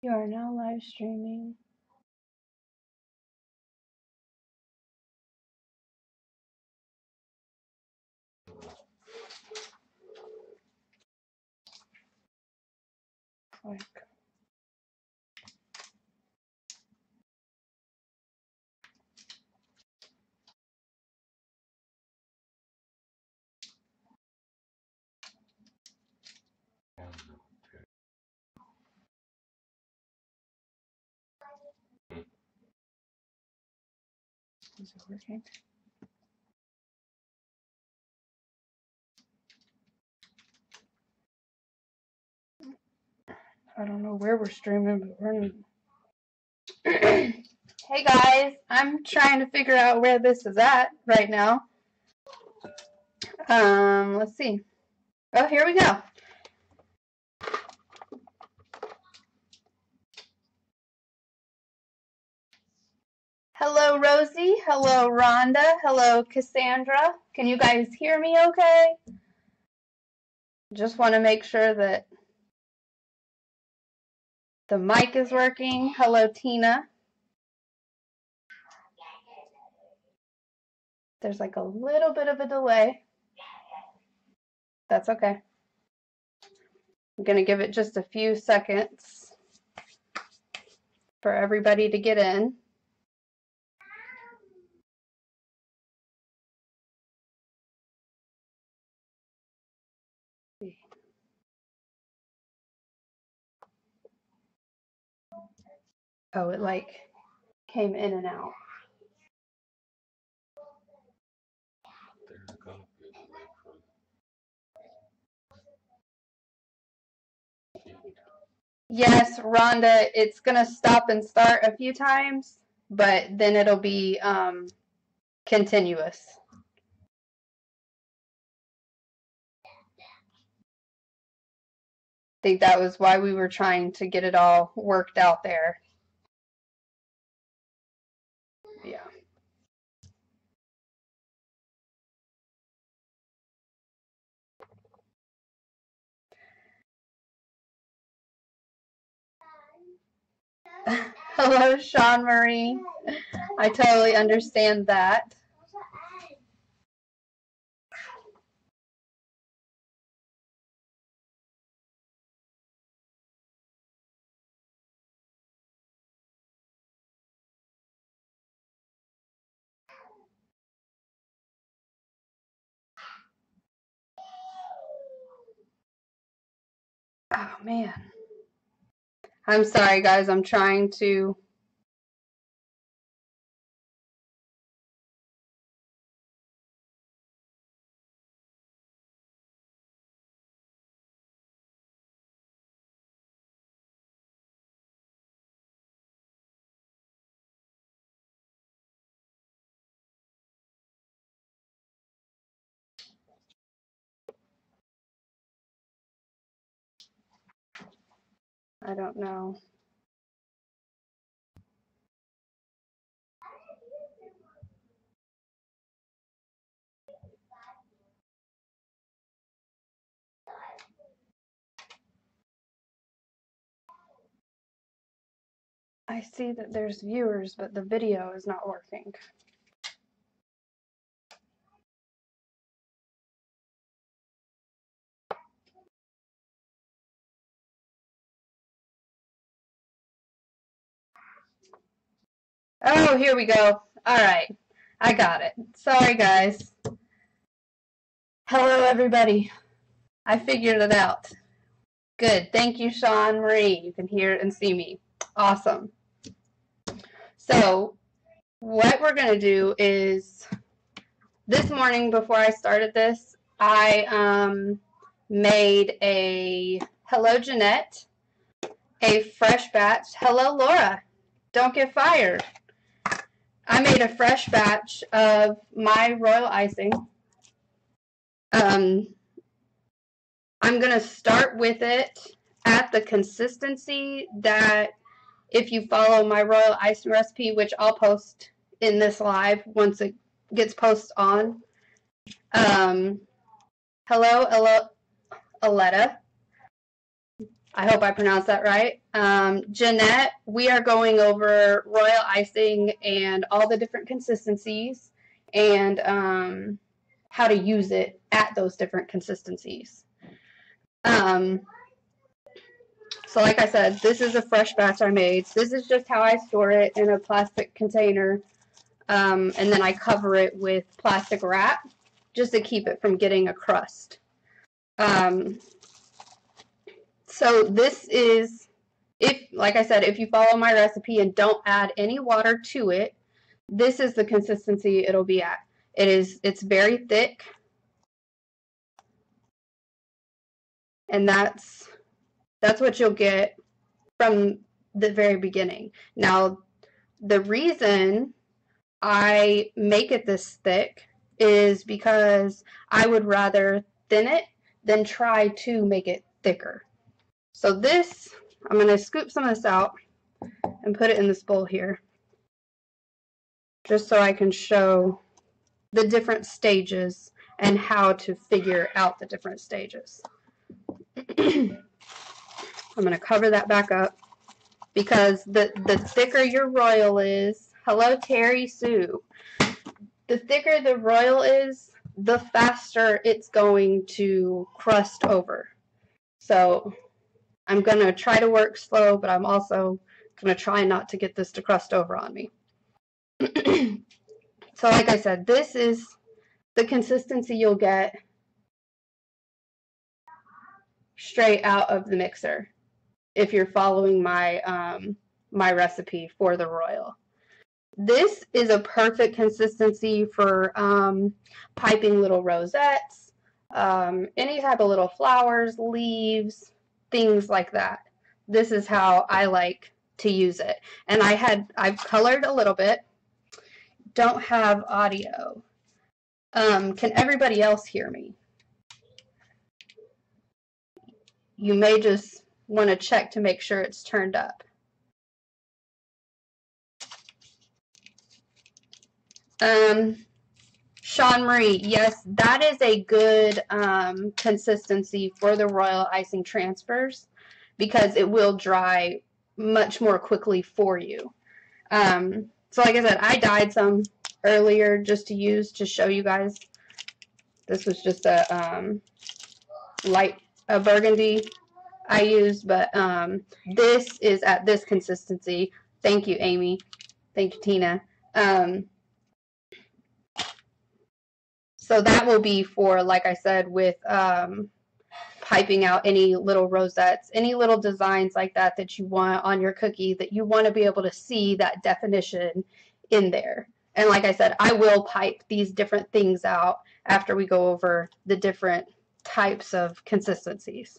You are now live streaming. Like, is it working? I don't know where we're streaming, but we're in. Hey guys, I'm trying to figure out where this is at right now. Let's see. Oh, here we go. Hello, Rosie. Hello, Rhonda. Hello, Cassandra. Can you guys hear me okay? Just want to make sure that the mic is working. Hello, Tina. There's like a little bit of a delay. That's okay. I'm going to give it just a few seconds for everybody to get in. Oh, it like came in and out. Yes, Rhonda, it's going to stop and start a few times, but then it'll be continuous. I think that was why we were trying to get it all worked out there. Yeah. Hello, Sean Marie. I totally understand that. Oh, man. I'm sorry, guys. I'm trying to... I don't know. I see that there's viewers, but the video is not working. Oh, here we go. All right. I got it. Sorry, guys. Hello, everybody. I figured it out. Good. Thank you, Sean Marie. You can hear and see me. Awesome. So what we're going to do is this morning before I started this, I made a Hello, Jeanette, a fresh batch. Hello, Laura. Don't get fired. I made a fresh batch of my royal icing. I'm going to start with it at the consistency that if you follow my royal icing recipe, which I'll post in this live once it gets posted on. Hello, Aletta. I hope I pronounced that right. Jeanette, we are going over royal icing and all the different consistencies and how to use it at those different consistencies. So like I said, this is a fresh batch I made. This is just how I store it in a plastic container. And then I cover it with plastic wrap just to keep it from getting a crust. So this is, like I said, if you follow my recipe and don't add any water to it, this is the consistency it'll be at. It's very thick. And that's what you'll get from the very beginning. Now, the reason I make it this thick is because I would rather thin it than try to make it thicker. So this, I'm going to scoop some of this out and put it in this bowl here, just so I can show the different stages and how to figure out the different stages. I'm going to cover that back up because the thicker your royal is, hello Terry Sue, the thicker the royal is, the faster it's going to crust over. So I'm going to try to work slow, but I'm also going to try not to get this to crust over on me. So like I said, this is the consistency you'll get straight out of the mixer if you're following my my recipe for the royal. This is a perfect consistency for piping little rosettes, any type of little flowers, leaves, things like that. This is how I like to use it. And I've colored a little bit. Don't have audio. Can everybody else hear me? You may just want to check to make sure it's turned up. Sean Marie, yes, that is a good consistency for the royal icing transfers because it will dry much more quickly for you. So like I said, I dyed some earlier just to use to show you guys. This was just a light burgundy I used, but this is at this consistency. Thank you, Amy. Thank you, Tina. So that will be for, like I said, with piping out any little rosettes, any little designs like that that you want on your cookie, that you want to be able to see that definition in there. And like I said, I will pipe these different things out after we go over the different types of consistencies.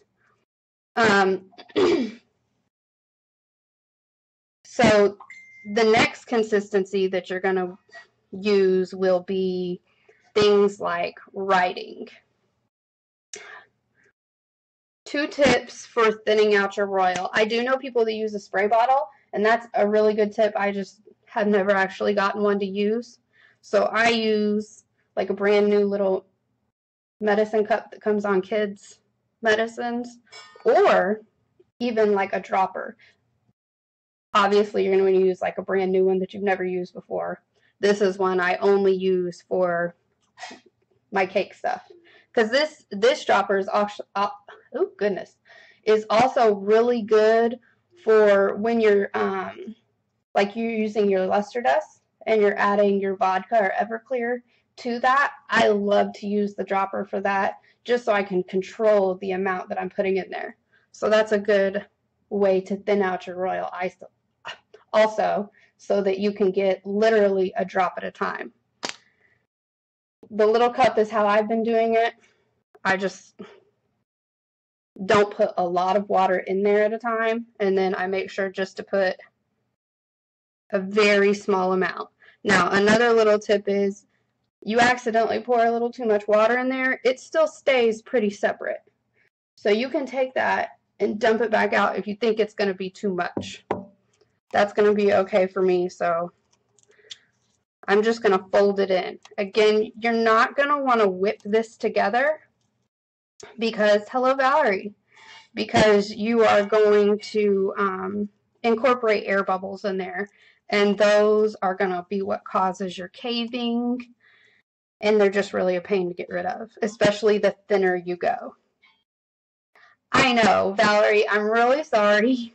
So the next consistency that you're going to use will be things like writing. 2 tips for thinning out your royal. I do know people that use a spray bottle, and that's a really good tip. I just have never actually gotten one to use. So I use like a brand new little medicine cup that comes on kids' medicines, or even like a dropper. Obviously, you're going to use like a brand new one that you've never used before. This is one I only use for my cake stuff. Because this dropper is also, oh goodness, is also really good for when you're like you're using your luster dust and you're adding your vodka or Everclear to that. I love to use the dropper for that, just so I can control the amount that I'm putting in there. So that's a good way to thin out your royal ice also, so that you can get literally a drop at a time. The little cup is how I've been doing it. I just don't put a lot of water in there at a time, and then I make sure just to put a very small amount. Now, another little tip is you accidentally pour a little too much water in there, it still stays pretty separate. So you can take that and dump it back out if you think it's going to be too much. That's going to be okay for me, so I'm just going to fold it in. Again, you're not going to want to whip this together because, hello Valerie, because you are going to incorporate air bubbles in there, and those are going to be what causes your caving, and they're just really a pain to get rid of, especially the thinner you go. I know, Valerie, I'm really sorry.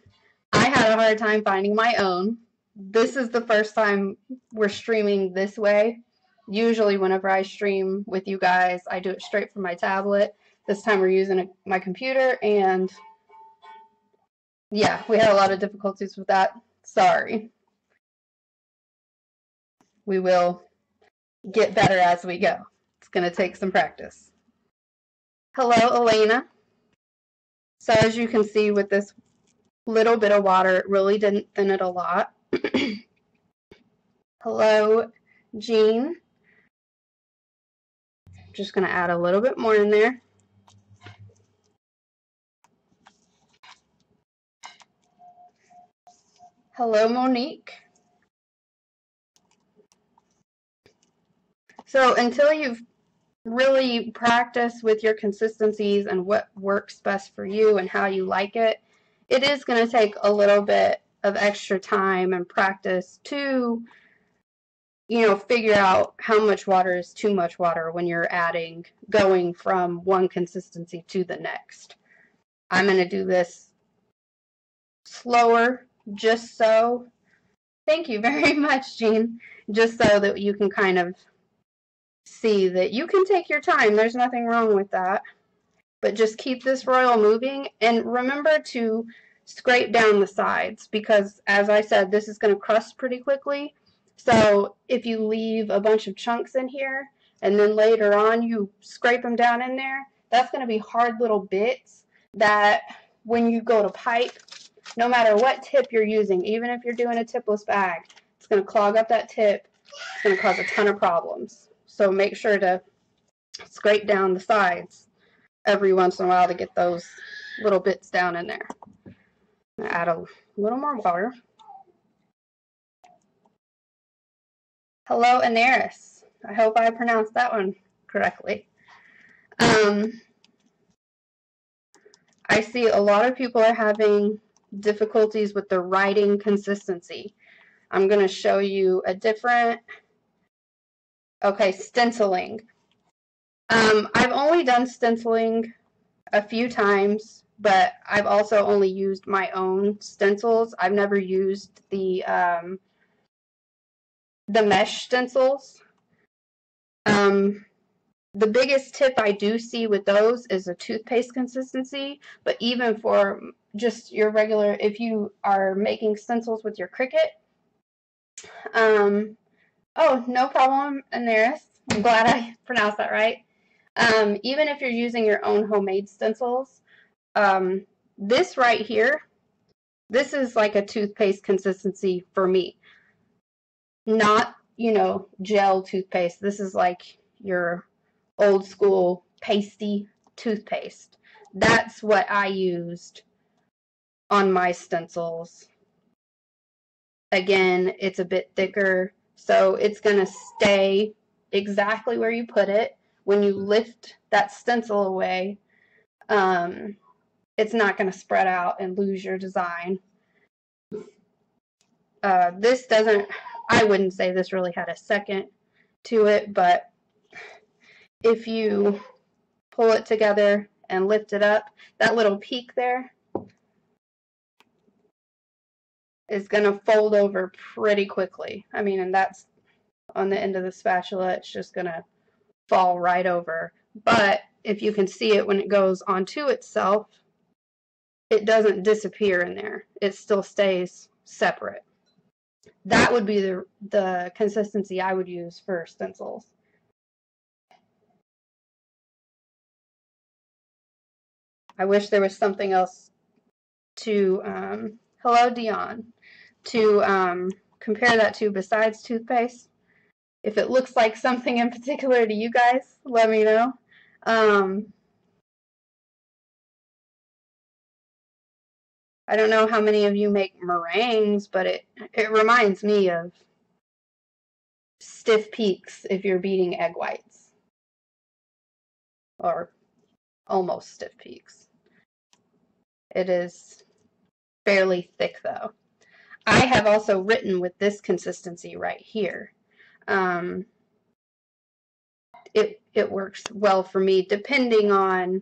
I had a hard time finding my own. This is the first time we're streaming this way. Usually whenever I stream with you guys, I do it straight from my tablet. This time we're using my computer, and yeah, we had a lot of difficulties with that. Sorry. We will get better as we go. It's going to take some practice. Hello, Elena. So as you can see with this little bit of water, it really didn't thin it a lot. Hello, Jean. Just going to add a little bit more in there. Hello, Monique. So until you've really practiced with your consistencies and what works best for you and how you like it, it is going to take a little bit of extra time and practice to, you know, figure out how much water is too much water when you're going from one consistency to the next. I'm going to do this slower, just so, thank you very much, Jean, just so that you can kind of see that you can take your time. There's nothing wrong with that. But just keep this royal moving, and remember to scrape down the sides, because as I said, this is going to crust pretty quickly. So if you leave a bunch of chunks in here and then later on you scrape them down in there, that's going to be hard little bits that when you go to pipe, no matter what tip you're using, even if you're doing a tipless bag, it's going to clog up that tip. It's going to cause a ton of problems. So make sure to scrape down the sides every once in a while to get those little bits down in there. Add a little more water. Hello, Anaris. I hope I pronounced that one correctly. I see a lot of people are having difficulties with the writing consistency. I'm going to show you a different, okay, stenciling. I've only done stenciling a few times, but I've also only used my own stencils. I've never used the mesh stencils. The biggest tip I do see with those is a toothpaste consistency, but even for just your regular, if you are making stencils with your Cricut, oh, no problem, Anaris. I'm glad I pronounced that right. Even if you're using your own homemade stencils, this right here, this is like a toothpaste consistency for me. Not, you know, gel toothpaste. This is like your old school pasty toothpaste. That's what I used on my stencils. Again, it's a bit thicker, so it's going to stay exactly where you put it. When you lift that stencil away, it's not going to spread out and lose your design. This doesn't, I wouldn't say this really had a second to it, but if you pull it together and lift it up, that little peak there is going to fold over pretty quickly. I mean, and that's on the end of the spatula, it's just going to fall right over. But if you can see it when it goes onto itself, it doesn't disappear in there. It still stays separate. That would be the consistency I would use for stencils. I wish there was something else to, hello Dion, to compare that to besides toothpaste. If it looks like something in particular to you guys, let me know. I don't know how many of you make meringues, but it reminds me of stiff peaks if you're beating egg whites, or almost stiff peaks. It is fairly thick though. I have also written with this consistency right here. It works well for me depending on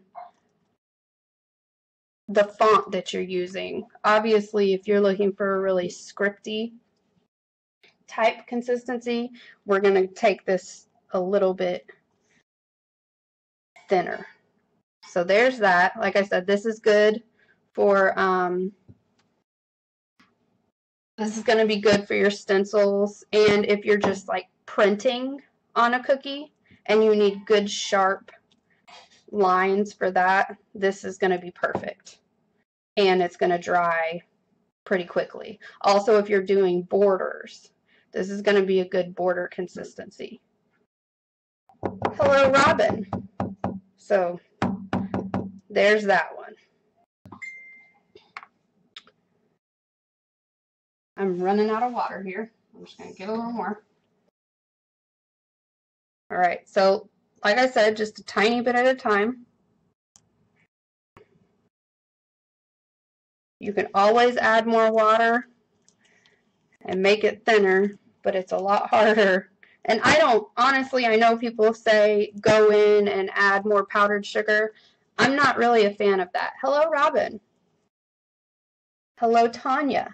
the font that you're using. Obviously, if you're looking for a really scripty type consistency, we're going to take this a little bit thinner. So there's that. Like I said, this is good for, this is going to be good for your stencils, and if you're just like printing on a cookie and you need good sharp lines for that, this is going to be perfect. And it's going to dry pretty quickly. Also, if you're doing borders, this is going to be a good border consistency. Hello, Robin. So there's that one. I'm running out of water here. I'm just going to get a little more. All right, so like I said, just a tiny bit at a time. You can always add more water and make it thinner, but it's a lot harder. And I don't, honestly, I know people say go in and add more powdered sugar. I'm not really a fan of that. Hello, Robin. Hello, Tanya.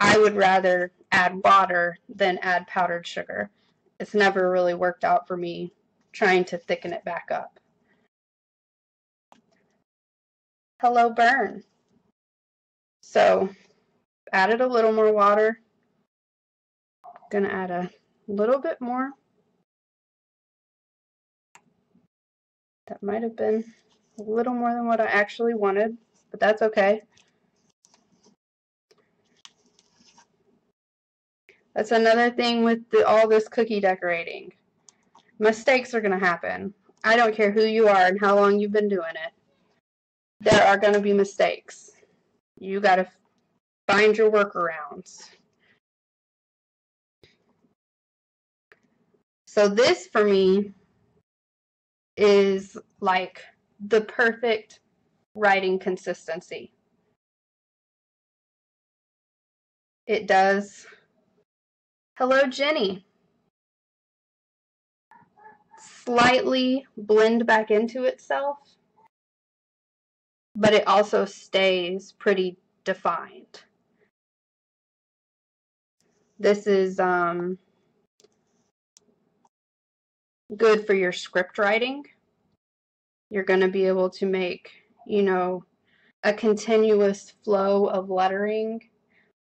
I would rather add water than add powdered sugar. It's never really worked out for me trying to thicken it back up. Hello, Burn. So, added a little more water. Gonna add a little bit more. That might have been a little more than what I actually wanted, but that's okay. That's another thing with all this cookie decorating. Mistakes are going to happen. I don't care who you are and how long you've been doing it. There are going to be mistakes. You got to find your workarounds. So this for me is like the perfect writing consistency. It does. Hello, Jenny. Slightly blend back into itself, but it also stays pretty defined. This is good for your script writing. You're going to be able to make, you know, a continuous flow of lettering,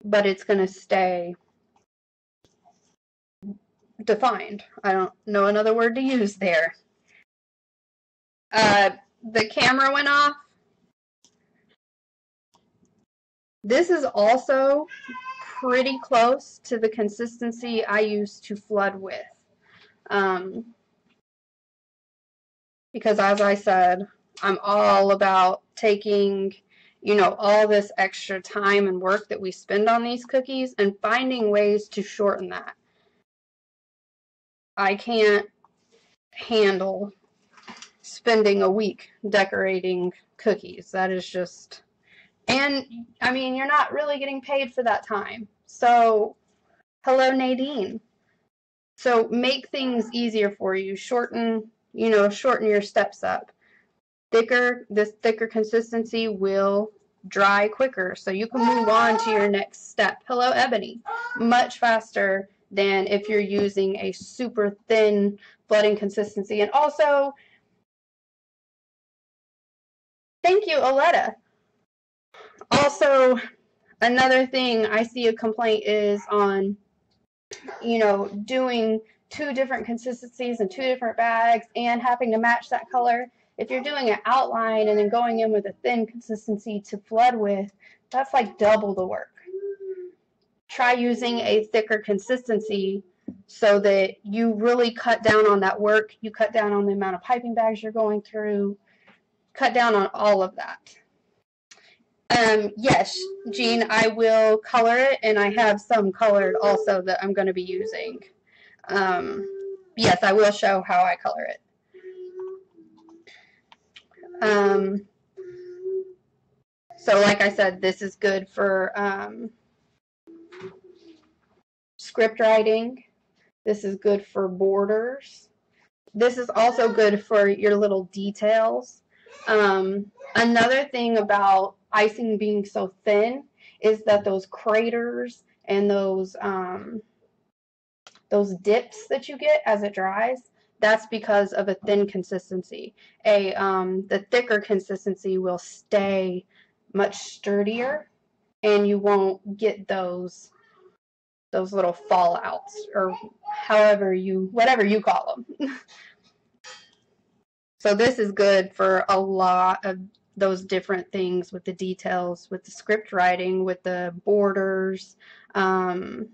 but it's going to stay defined. I don't know another word to use there. The camera went off. This is also pretty close to the consistency I used to flood with. Because as I said, I'm all about taking, you know, all this extra time and work that we spend on these cookies and finding ways to shorten that. I can't handle spending a week decorating cookies. That is just, and I mean, you're not really getting paid for that time. So, hello, Nadine. So make things easier for you. Shorten, you know, shorten your steps up. This thicker consistency will dry quicker, so you can move on to your next step. Hello, Ebony. Much faster than if you're using a super thin flooding consistency. And also, thank you, Aletta. Also, another thing I see a complaint is on, you know, doing 2 different consistencies and 2 different bags and having to match that color. If you're doing an outline and then going in with a thin consistency to flood with, that's like double the work. Try using a thicker consistency so that you really cut down on that work. You cut down on the amount of piping bags you're going through. Cut down on all of that. Yes, Jean, I will color it, and I have some colored also that I'm going to be using. Yes, I will show how I color it. So like I said, this is good for script writing. This is good for borders. This is also good for your little details. Another thing about icing being so thin is that those craters and those dips that you get as it dries, that's because of a thin consistency. The thicker consistency will stay much sturdier, and you won't get those little fallouts, or whatever you call them. So this is good for a lot of those different things, with the details, with the script writing, with the borders, things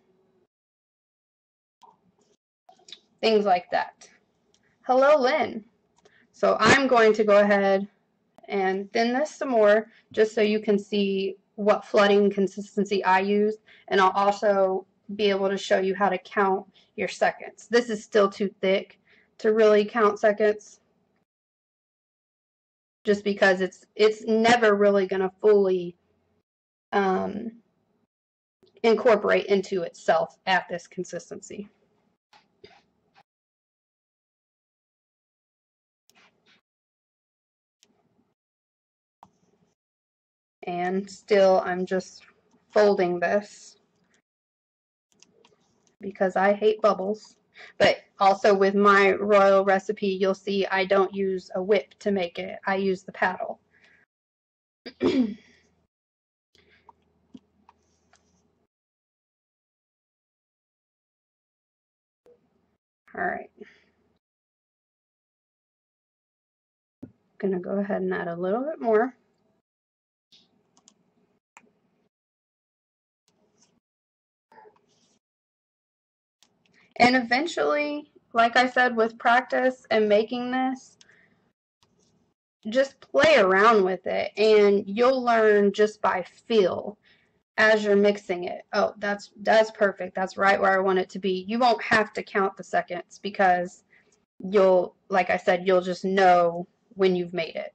like that. Hello, Lynn. So I'm going to go ahead and thin this some more, just so you can see what flooding consistency I use, and I'll also be able to show you how to count your seconds. This is still too thick to really count seconds, just because it's never really going to fully incorporate into itself at this consistency. And still, I'm just folding this because I hate bubbles. But also with my royal recipe, you'll see I don't use a whip to make it. I use the paddle. All right. Gonna go ahead and add a little bit more. And eventually, like I said, with practice and making this, just play around with it, and you'll learn just by feel as you're mixing it. Oh, that's perfect. That's right where I want it to be. You won't have to count the seconds, because like I said, you'll just know when you've made it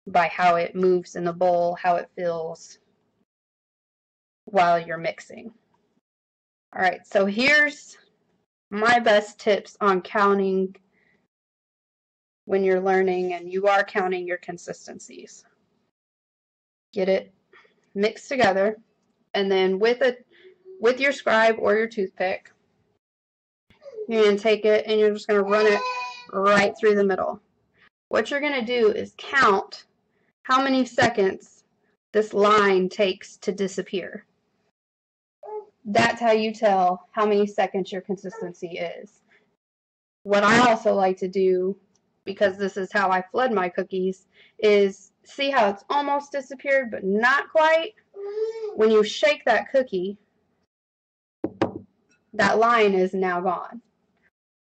by how it moves in the bowl, how it feels while you're mixing. All right, so here's my best tips on counting when you're learning and you are counting your consistencies. Get it mixed together, and then with your scribe or your toothpick, you're going to take it and you're just going to run it right through the middle. What you're going to do is count how many seconds this line takes to disappear. That's how you tell how many seconds your consistency is. What I also like to do, because this is how I flood my cookies, is see how it's almost disappeared but not quite? When you shake that cookie, that line is now gone.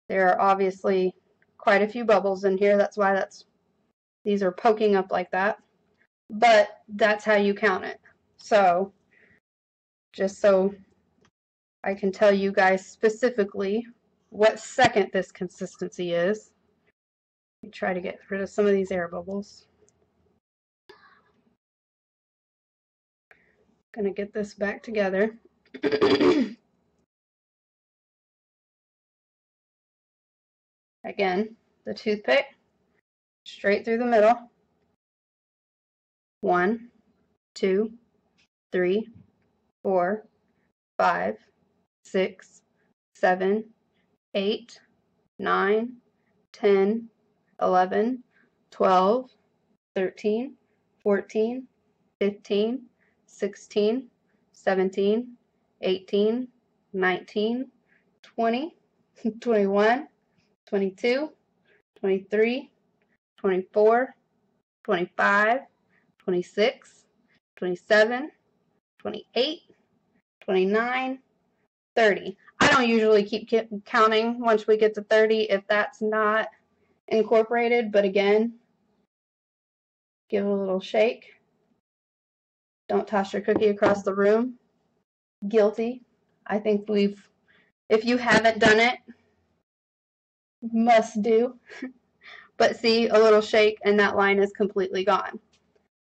There are obviously quite a few bubbles in here. That's why these are poking up like that. But that's how you count it. So just so I can tell you guys specifically what second this consistency is. Let me try to get rid of some of these air bubbles. Gonna get this back together. Again, the toothpick straight through the middle. 1, 2, 3, 4, 5, 6, 7, 8, 9, 10, 11, 12, 13, 14, 15, 16, 17, 18, 19, 20, 21, 22, 23, 24, 25, 26, 27, 28, 29, 30. I don't usually keep counting once we get to 30 if that's not incorporated, but again, give it a little shake. Don't toss your cookie across the room. Guilty. I think if you haven't done it, must do. But see, a little shake and that line is completely gone.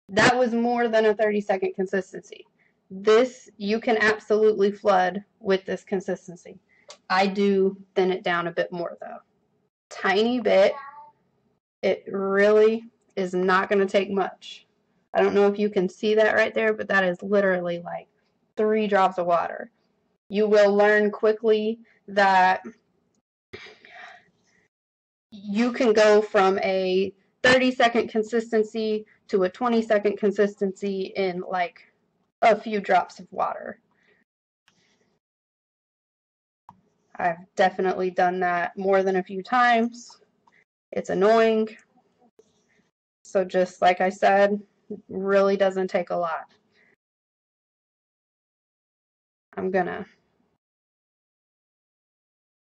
That was more than a 30-second consistency. This, you can absolutely flood with this consistency. I do thin it down a bit more though. Tiny bit. It really is not going to take much. I don't know if you can see that right there, but that is literally like 3 drops of water. You will learn quickly that you can go from a 30-second consistency to a 20-second consistency in like a few drops of water. I've definitely done that more than a few times. It's annoying. So just like I said, really doesn't take a lot. I'm gonna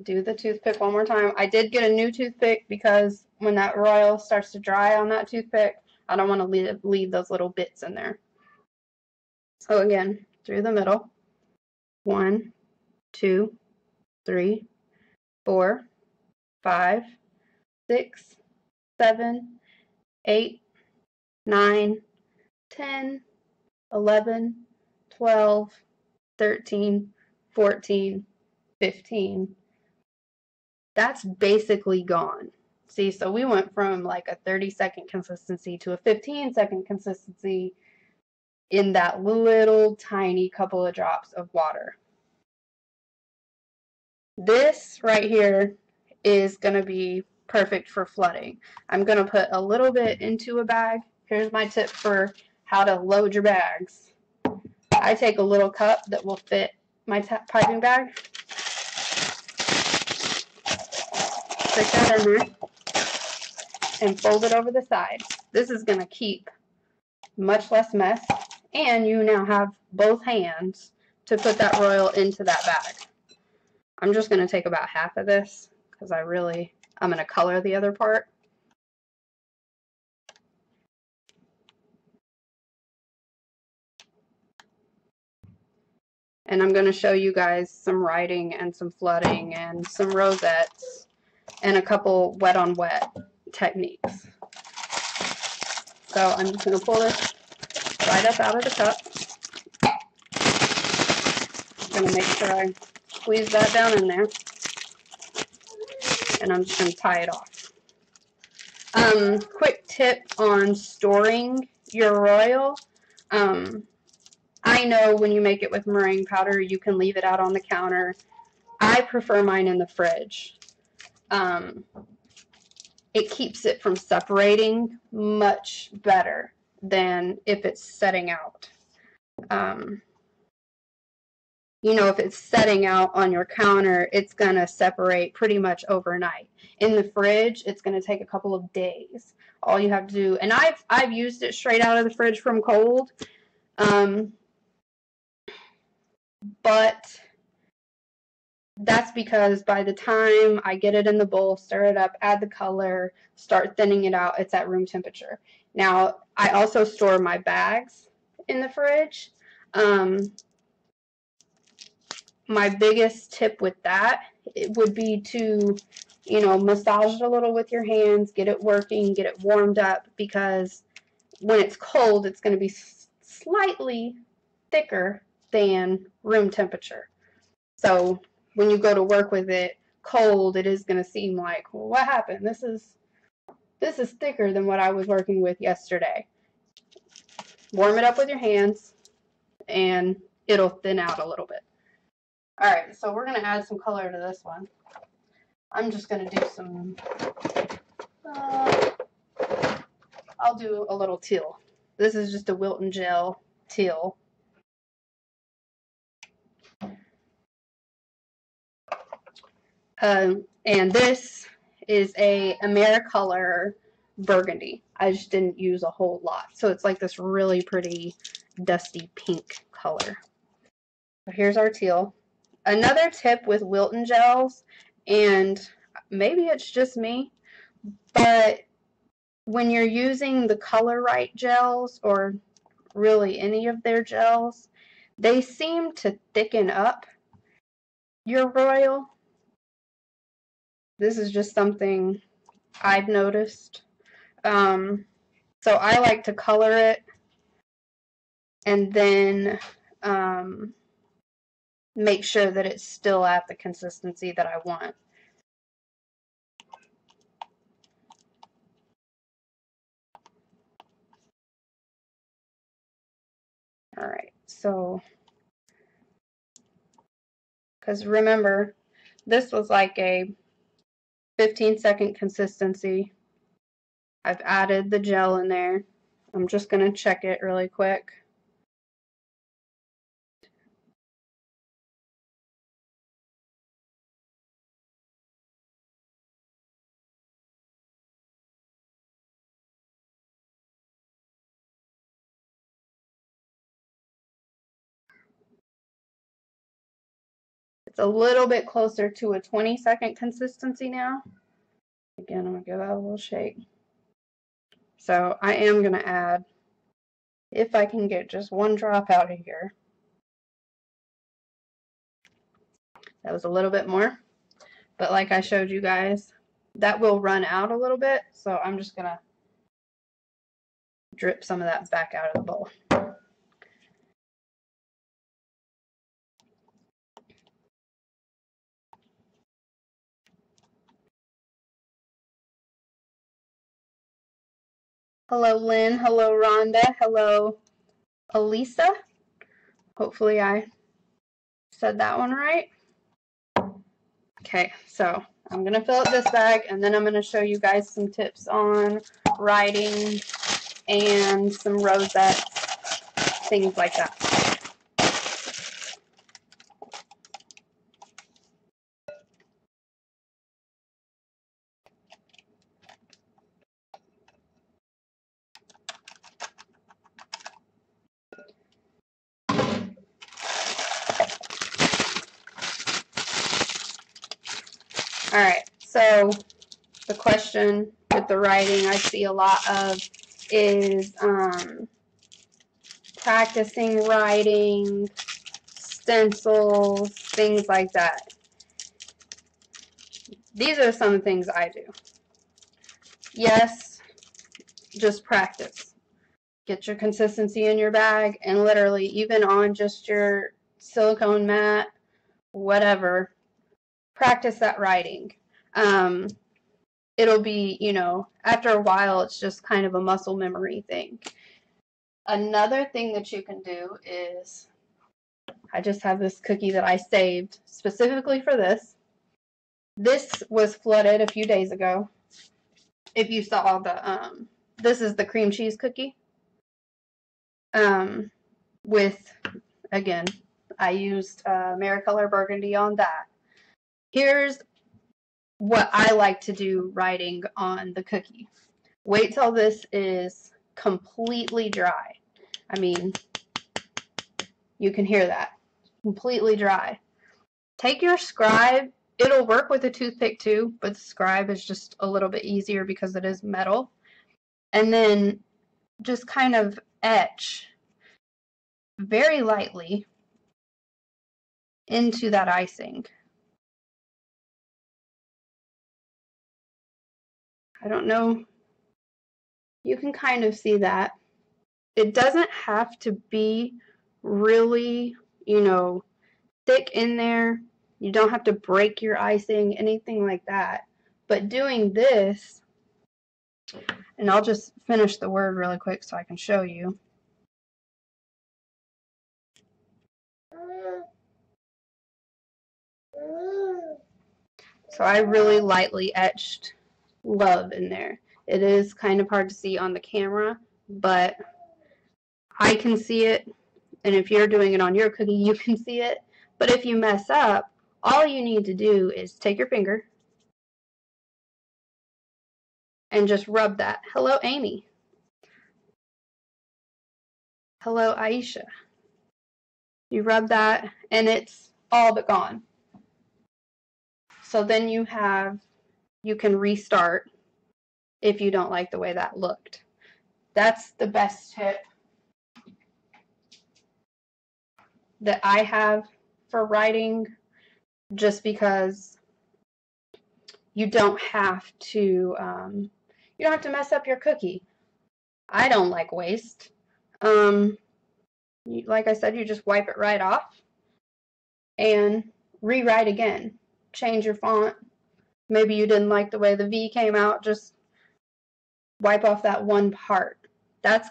do the toothpick one more time. I did get a new toothpick because when that royal starts to dry on that toothpick, I don't want to leave those little bits in there. So again, through the middle. 1, 2, 3, 4, 5, 6, 7, 8, 9, 10, 11, 12, 13, 14, 15. That's basically gone. See, so we went from like a 30-second consistency to a 15-second consistency in that little tiny couple of drops of water. This right here is going to be perfect for flooding. I'm going to put a little bit into a bag. Here's my tip for how to load your bags. I take a little cup that will fit my piping bag. Stick that in there and fold it over the side. This is going to keep much less mess, and you now have both hands to put that royal into that bag. I'm just going to take about half of this because I'm going to color the other part. And I'm going to show you guys some writing and some flooding and some rosettes and a couple wet on wet techniques. So I'm just going to pull this right up out of the cup. I'm going to make sure I squeeze that down in there. And I'm just going to tie it off. Quick tip on storing your royal. I know when you make it with meringue powder, you can leave it out on the counter. I prefer mine in the fridge. It keeps it from separating much better than if it's setting out. You know, if it's setting out on your counter, it's going to separate pretty much overnight. In the fridge, it's going to take a couple of days. All you have to do, and I've used it straight out of the fridge from cold, but that's because by the time I get it in the bowl, stir it up, add the color, start thinning it out, it's at room temperature. Now, I also store my bags in the fridge. My biggest tip with that, it would be to, you know, massage it a little with your hands, get it working, get it warmed up, because when it's cold, it's going to be slightly thicker than room temperature. So when you go to work with it cold, it is going to seem like, well, what happened? This is thicker than what I was working with yesterday. Warm it up with your hands, and it'll thin out a little bit. All right, so we're going to add some color to this one. I'm just going to do some, I'll do a little teal. This is just a Wilton Gel teal. And this is a Americolor burgundy. I just didn't use a whole lot. So it's like this really pretty dusty pink color. So here's our teal. Another tip with Wilton gels, and maybe it's just me, but when you're using the Color Right gels, or really any of their gels, they seem to thicken up your royal. This is just something I've noticed. So I like to color it and then make sure that it's still at the consistency that I want. All right, so, because remember, this was like a 15-second consistency. I've added the gel in there. I'm just going to check it really quick. It's a little bit closer to a 20-second consistency now. Again, I'm going to give that a little shake. So I am going to add, if I can get just one drop out of here. That was a little bit more. But like I showed you guys, that will run out a little bit. So I'm just going to drip some of that back out of the bowl. Hello, Lynn. Hello, Rhonda. Hello, Elisa. Hopefully I said that one right. Okay, so I'm going to fill up this bag, and then I'm going to show you guys some tips on writing and some rosettes, things like that. All right, so the question with the writing I see a lot of is practicing writing, stencils, things like that. These are some things I do. Yes, just practice. Get your consistency in your bag, and literally even on just your silicone mat, whatever, practice that writing. It'll be, you know, after a while, it's just kind of a muscle memory thing. Another thing that you can do is, I just have this cookie that I saved specifically for this. This was flooded a few days ago. If you saw the, this is the cream cheese cookie. With, again, I used Maricolor Burgundy on that. Here's what I like to do writing on the cookie. Wait till this is completely dry. I mean, you can hear that. Completely dry. Take your scribe. It'll work with a toothpick too, but the scribe is just a little bit easier because it is metal. And then just kind of etch very lightly into that icing. I don't know. You can kind of see that. It doesn't have to be really, you know, thick in there. You don't have to break your icing, anything like that. But doing this, and I'll just finish the word really quick so I can show you. So I really lightly etched love in there. It is kind of hard to see on the camera, but I can see it. And if you're doing it on your cookie, you can see it. But if you mess up, all you need to do is take your finger and just rub that. Hello, Amy. Hello, Aisha. You rub that, and it's all but gone. So then you can restart if you don't like the way that looked. That's the best tip that I have for writing, just because you don't have to mess up your cookie. I don't like waste. like I said, you just wipe it right off and rewrite again. Change your font. Maybe you didn't like the way the V came out, just wipe off that one part. That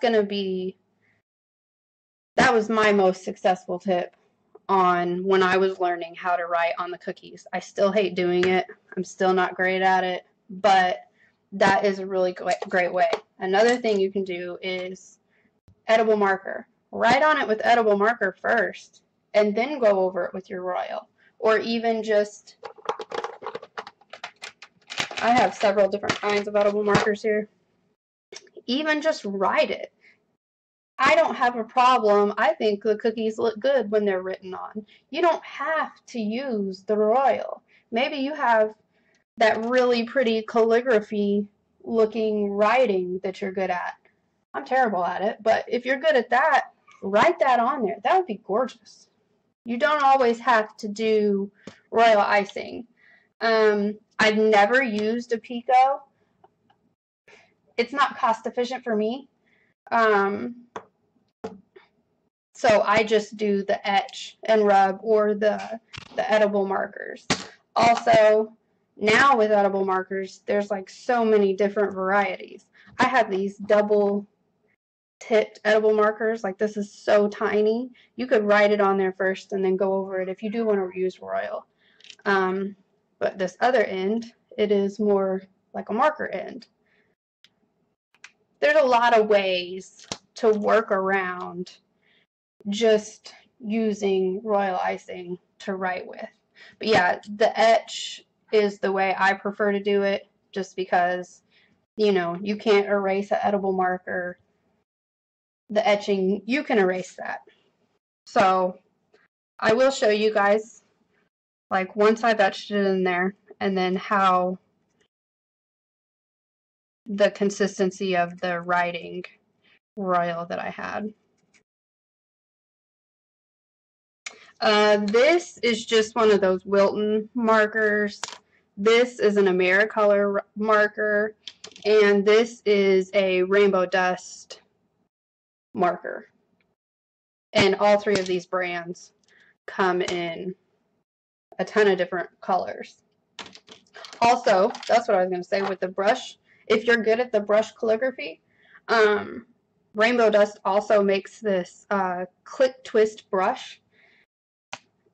was my most successful tip on when I was learning how to write on the cookies. I still hate doing it. I'm still not great at it, but that is a really great way. Another thing you can do is edible marker. Write on it with edible marker first, and then go over it with your royal. Or even just, I have several different kinds of edible markers here. Even just write it. I don't have a problem. I think the cookies look good when they're written on. You don't have to use the royal. Maybe you have that really pretty calligraphy looking writing that you're good at. I'm terrible at it, but if you're good at that, write that on there. That would be gorgeous. You don't always have to do royal icing. I've never used a Pico. It's not cost efficient for me. So I just do the etch and rub or the edible markers. Also, now with edible markers, there's like so many different varieties. I have these double tipped edible markers. Like, this is so tiny. You could write it on there first and then go over it if you do want to use royal. But this other end, it is more like a marker end. There's a lot of ways to work around just using royal icing to write with. But yeah, the etch is the way I prefer to do it, just because, you know, you can't erase an edible marker. The etching, you can erase that. So I will show you guys, like, once I've etched it in there, and then how the consistency of the writing royal that I had. This is just one of those Wilton markers. This is an Americolor marker, and this is a Rainbow Dust marker. And all three of these brands come in a ton of different colors. Also, that's what I was going to say with the brush. If you're good at the brush calligraphy, Rainbow Dust also makes this click twist brush.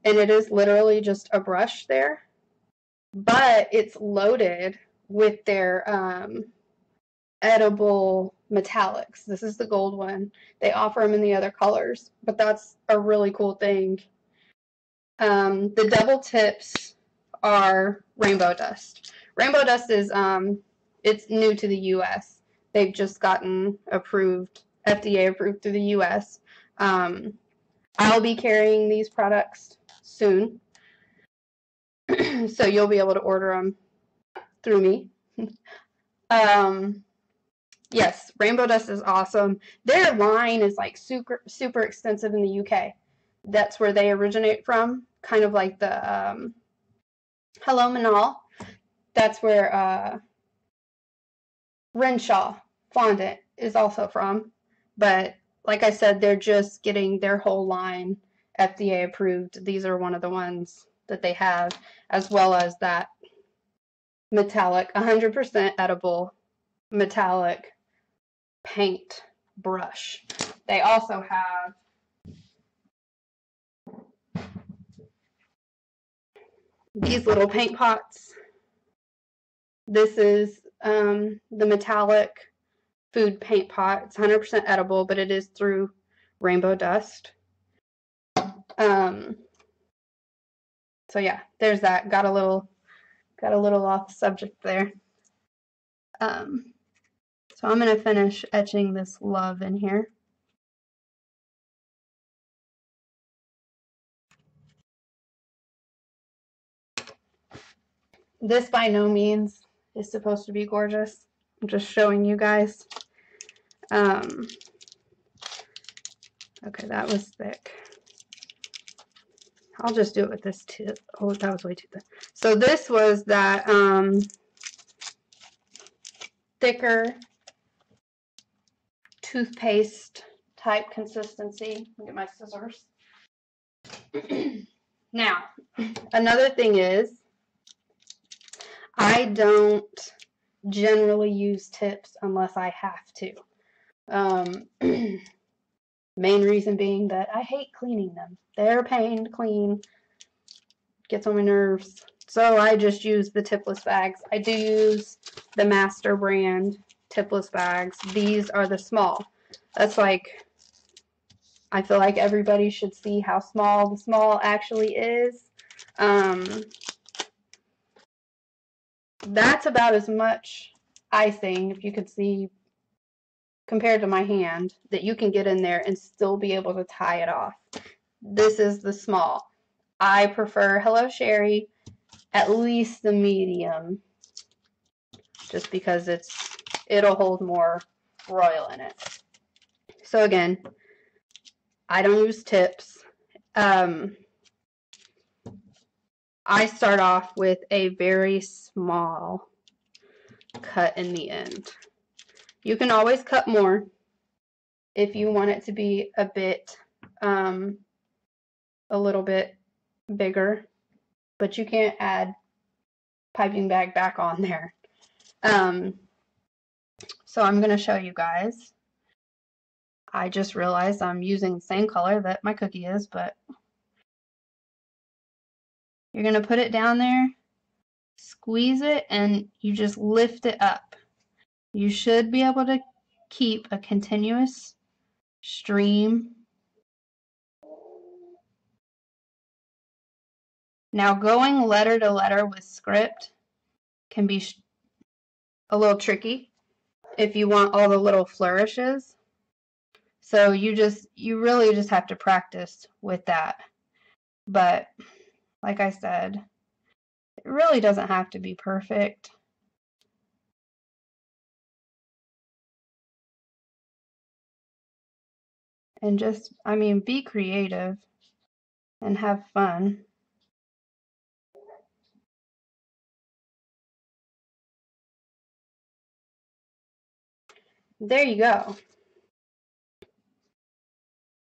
And it is literally just a brush there, but it's loaded with their edible metallics. This is the gold one. They offer them in the other colors, but that's a really cool thing. The double tips are Rainbow Dust. Rainbow Dust is it's new to the U.S. They've just gotten approved, FDA approved through the U.S. I'll be carrying these products soon, so you'll be able to order them through me. Yes, Rainbow Dust is awesome. Their line is like super extensive in the UK. That's where they originate from, kind of like the Hello Manal. That's where Renshaw fondant is also from. But like I said, they're just getting their whole line FDA approved. These are one of the ones that they have, as well as that metallic, 100% edible metallic paint brush. They also have these little paint pots. This is the metallic food paint pot. It's 100% edible, but it is through Rainbow Dust. So yeah, there's that. Got a little off subject there. So I'm going to finish etching this love in here. This by no means is supposed to be gorgeous. I'm just showing you guys. Okay, that was thick. I'll just do it with this tip. Oh, that was way too thick. So this was that thicker toothpaste type consistency. Get my scissors. Now, another thing is, I don't generally use tips unless I have to. Main reason being that I hate cleaning them. They're a pain to clean, gets on my nerves. So I just use the Tipless bags. I do use the Master brand Tipless bags. These are the small. That's like, I feel like everybody should see how small the small actually is. That's about as much icing, if you could see, compared to my hand, that you can get in there and still be able to tie it off. This is the small. I prefer Hello Sherry, at least the medium, just because it'll hold more royal in it. So again, I don't use tips. I start off with a very small cut in the end. You can always cut more if you want it to be a bit, a little bit bigger, but you can't add piping bag back on there. So I'm going to show you guys. I just realized I'm using the same color that my cookie is, but you're going to put it down there, squeeze it, and you just lift it up. You should be able to keep a continuous stream. Now, going letter to letter with script can be a little tricky if you want all the little flourishes. So you really just have to practice with that. But like I said, it really doesn't have to be perfect. And just, I mean, be creative and have fun. There you go.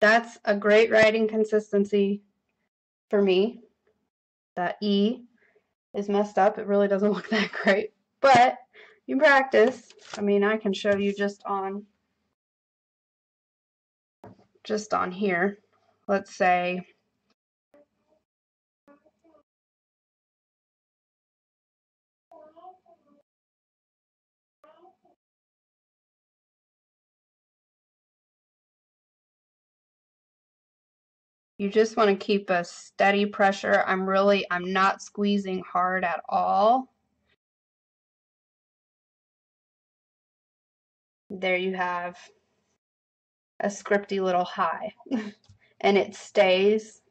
That's a great writing consistency for me. That E is messed up. It really doesn't look that great. But you practice. I mean, I can show you just on here. Let's say you just want to keep a steady pressure. I'm not squeezing hard at all. There you have a scripty little high. And it stays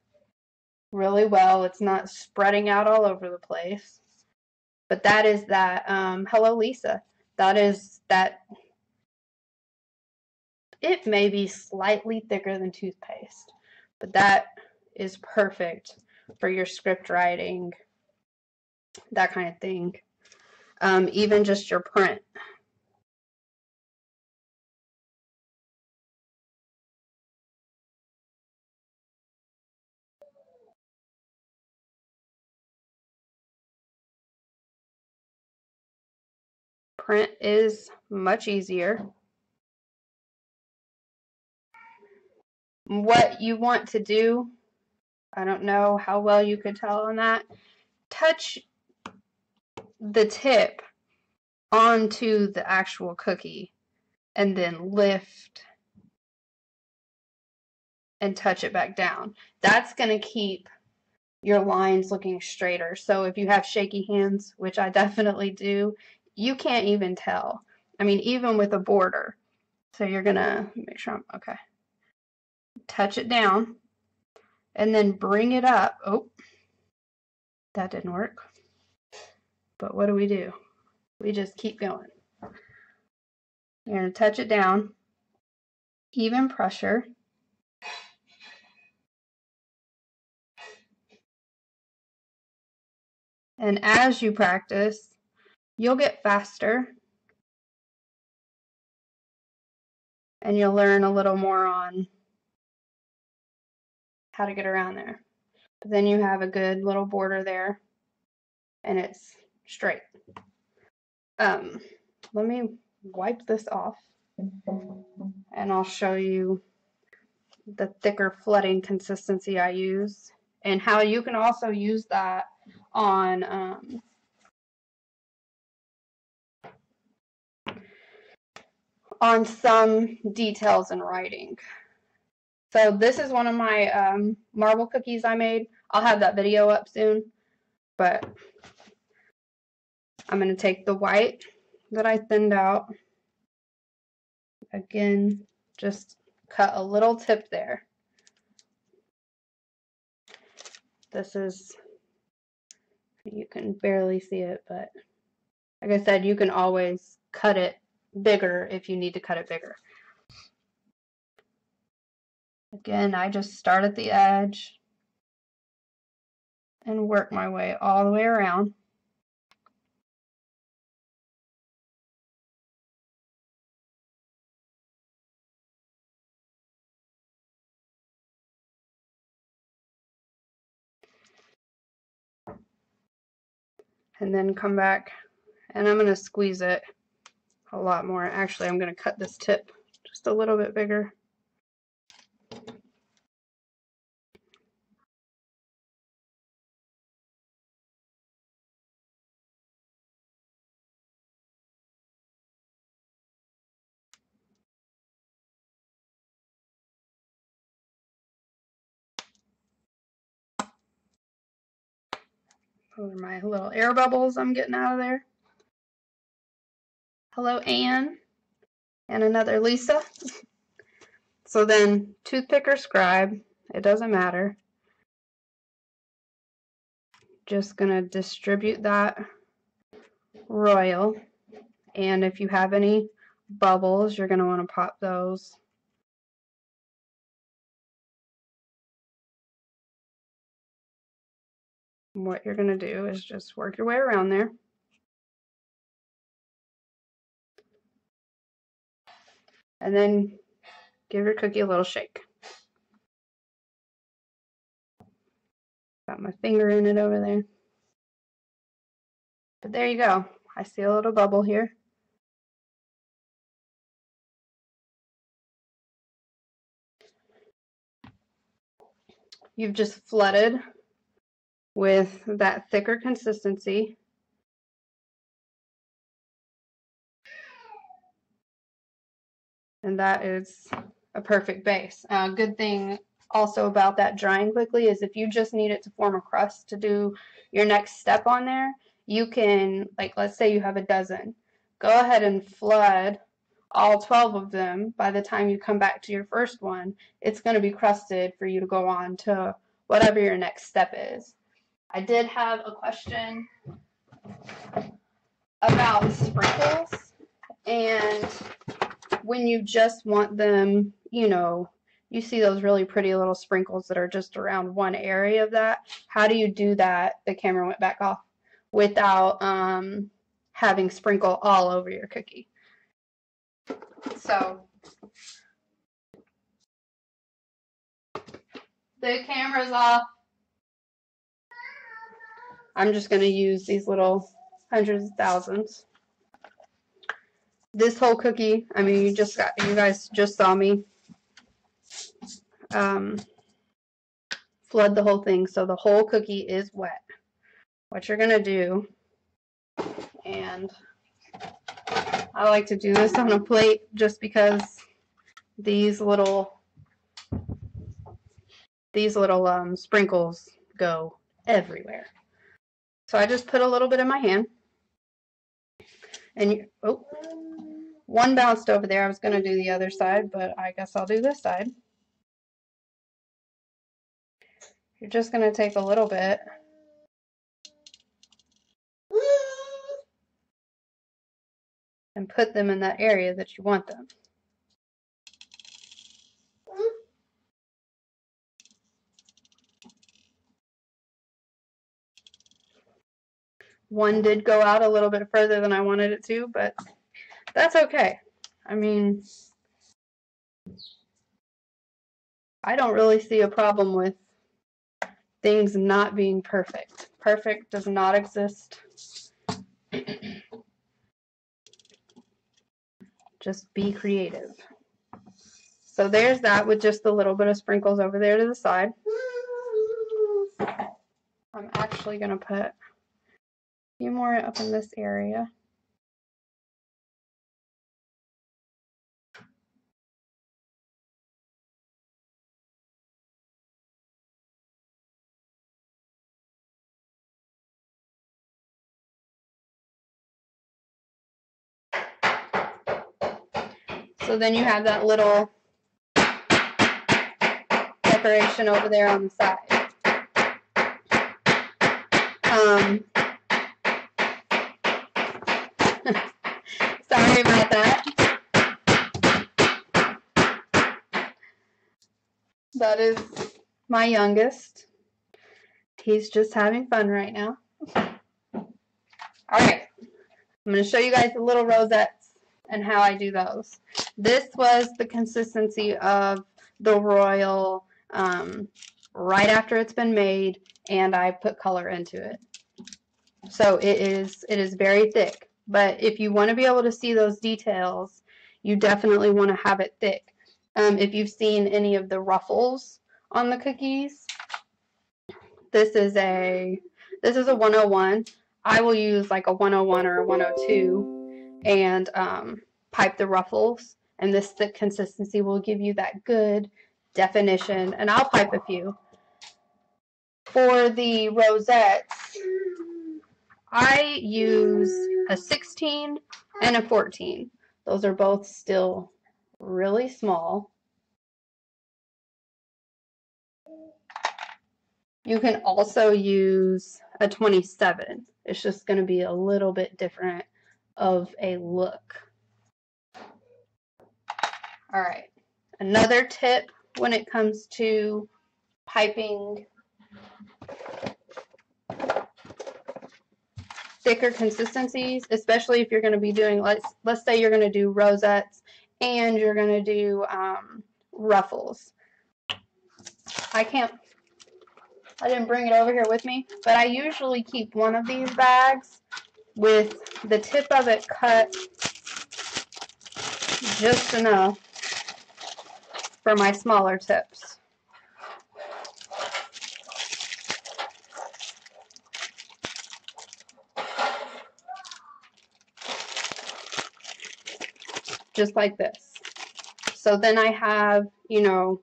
really well. It's not spreading out all over the place. But that is that, Hello Lisa. That is that, it may be slightly thicker than toothpaste, but that is perfect for your script writing, that kind of thing. Even just your print. Print is much easier. What you want to do, I don't know how well you could tell on that, touch the tip onto the actual cookie and then lift and touch it back down. That's going to keep your lines looking straighter. So if you have shaky hands, which I definitely do, you can't even tell. I mean, even with a border. So you're going to make sure I'm okay. Touch it down and then bring it up. Oh, that didn't work. But what do? We just keep going. You're going to touch it down, even pressure. And as you practice, you'll get faster. and you'll learn a little more on how to get around there. But then you have a good little border there, and it's straight. Let me wipe this off, and I'll show you the thicker flooding consistency I use, and how you can also use that on some details in writing. So this is one of my marble cookies I made. I'll have that video up soon, but I'm going to take the white that I thinned out. Again, just cut a little tip there. This is, you can barely see it, but like I said, you can always cut it bigger if you need to cut it bigger. Again, I just start at the edge and work my way all the way around. And then come back, and I'm going to squeeze it a lot more. Actually, I'm going to cut this tip just a little bit bigger. Those are my little air bubbles I'm getting out of there. Hello, Anne, and another Lisa. So then, toothpick or scribe, it doesn't matter. Just gonna distribute that royal, and if you have any bubbles, you're gonna want to pop those. And what you're gonna do is just work your way around there. And then give your cookie a little shake. Got my finger in it over there. But there you go. I see a little bubble here. You've just flooded with that thicker consistency. And that is a perfect base. Good thing also about that drying quickly is if you just need it to form a crust to do your next step on there, you can, like, let's say you have a dozen, go ahead and flood all 12 of them. By the time you come back to your first one, it's going to be crusted for you to go on to whatever your next step is. I did have a question about sprinkles, and when you just want them, you know, you see those really pretty little sprinkles that are just around one area of that. How do you do that? The camera went back off without having sprinkle all over your cookie. So the camera's off. I'm just going to use these little hundreds of thousands. This whole cookie, I mean, you guys just saw me flood the whole thing, so the whole cookie is wet. What you're going to do, and I like to do this on a plate just because these little sprinkles go everywhere. So I just put a little bit in my hand, and one bounced over there. I was going to do the other side, but I guess I'll do this side. You're just going to take a little bit and put them in that area that you want them. One did go out a little bit further than I wanted it to, but that's okay. I mean, I don't really see a problem with things not being perfect. Perfect does not exist. Just be creative. So there's that with just a little bit of sprinkles over there to the side. I'm actually going to put a few more up in this area. So then you have that little decoration over there on the side. Sorry about that. That is my youngest. He's just having fun right now. Alright, I'm going to show you guys the little rosettes and how I do those. This was the consistency of the royal right after it's been made, and I put color into it. So it is very thick, but if you want to be able to see those details, you definitely want to have it thick. If you've seen any of the ruffles on the cookies, this is a 101. I will use like a 101 or a 102 and pipe the ruffles, and this thick consistency will give you that good definition, and I'll pipe a few. For the rosettes, I use a 16 and a 14. Those are both still really small. You can also use a 27. It's just going to be a little bit different of a look. All right. Another tip when it comes to piping thicker consistencies, especially if you're going to be doing, let's say you're going to do rosettes and you're going to do ruffles. I didn't bring it over here with me, but I usually keep one of these bags with the tip of it cut just enough for my smaller tips. Just like this. So then I have, you know,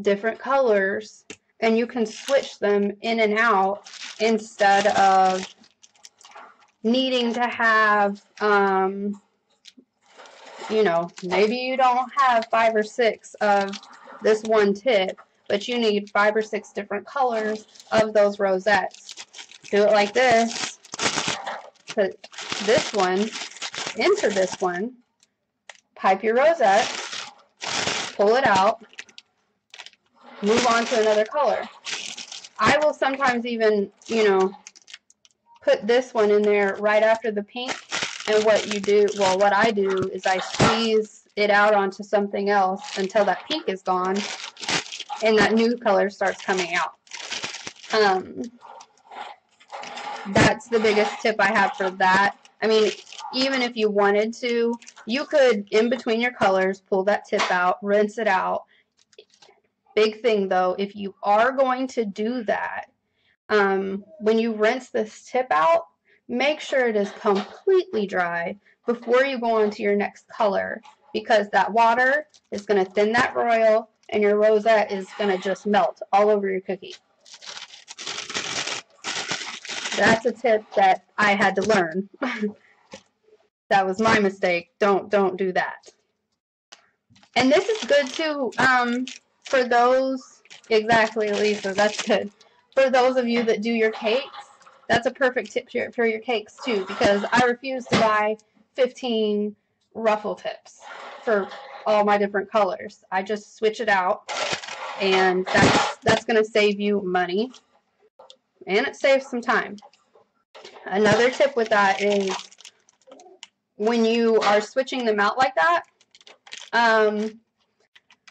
different colors, and you can switch them in and out instead of needing to have, you know, maybe you don't have 5 or 6 of this one tip, but you need 5 or 6 different colors of those rosettes. Do it like this. Put this one into this one. Pipe your rosette. Pull it out. Move on to another color. I will sometimes even, you know, put this one in there right after the pink. And what you do, well, what I do is I squeeze it out onto something else until that pink is gone and that new color starts coming out. That's the biggest tip I have for that. I mean, even if you wanted to, you could, in between your colors, pull that tip out, rinse it out. Big thing, though, if you are going to do that, when you rinse this tip out, make sure it is completely dry before you go on to your next color, because that water is going to thin that royal and your rosette is going to just melt all over your cookie. That's a tip that I had to learn. That was my mistake. Don't do that. And this is good too for those, exactly, Lisa, that's good. For those of you that do your cakes, that's a perfect tip for your cakes too, because I refuse to buy 15 ruffle tips for all my different colors. I just switch it out, and that's going to save you money, and it saves some time. Another tip with that is when you are switching them out like that,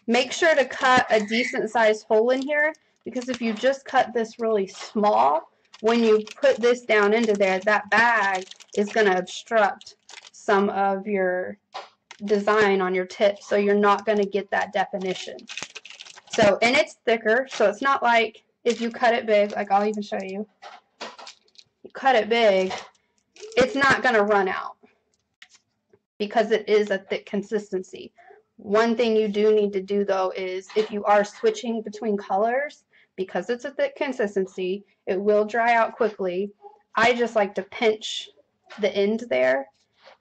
Make sure to cut a decent sized hole in here, because if you just cut this really small, when you put this down into there, that bag is going to obstruct some of your design on your tip, so you're not going to get that definition. So, and it's thicker, so it's not like if you cut it big, like I'll even show you. You cut it big, it's not going to run out because it is a thick consistency. One thing you do need to do though is if you are switching between colors, because it's a thick consistency, it will dry out quickly. I just like to pinch the end there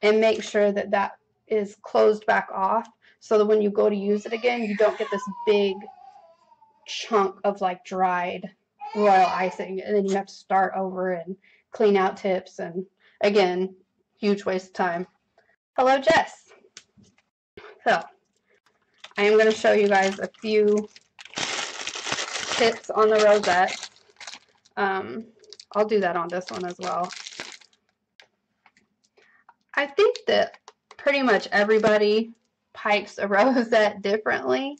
and make sure that that is closed back off, so that when you go to use it again, you don't get this big chunk of like dried royal icing, and then you have to start over and clean out tips, and again, huge waste of time. Hello, Jess. So I am going to show you guys a few tips on the rosette. I'll do that on this one as well. I think that pretty much everybody pipes a rosette differently.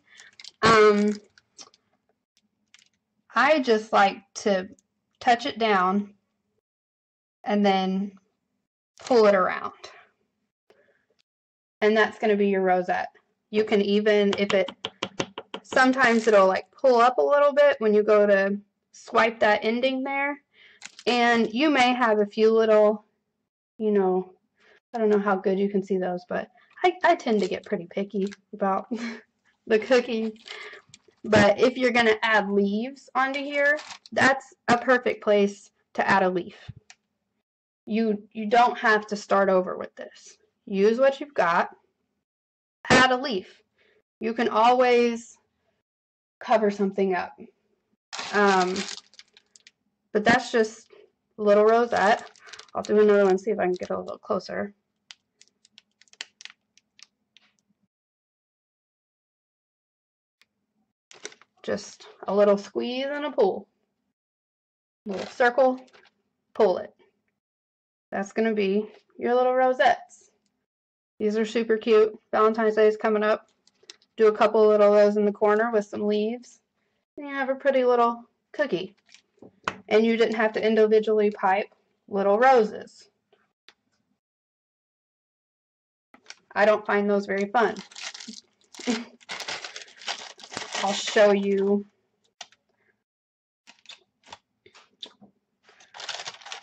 I just like to touch it down and then pull it around. And that's going to be your rosette. You can even, if it, sometimes it'll like pull up a little bit when you go to swipe that ending there. And you may have a few little, you know, I don't know how good you can see those, but I tend to get pretty picky about the cookies. But if you're going to add leaves onto here, that's a perfect place to add a leaf. You don't have to start over with this. Use what you've got. Add a leaf. You can always cover something up. But that's just a little rosette. I'll do another one, see if I can get a little closer. Just a little squeeze and a pull. A little circle, pull it. That's going to be your little rosettes. These are super cute. Valentine's Day is coming up. Do a couple little of those in the corner with some leaves, and you have a pretty little cookie. And you didn't have to individually pipe little roses. I don't find those very fun. I'll show you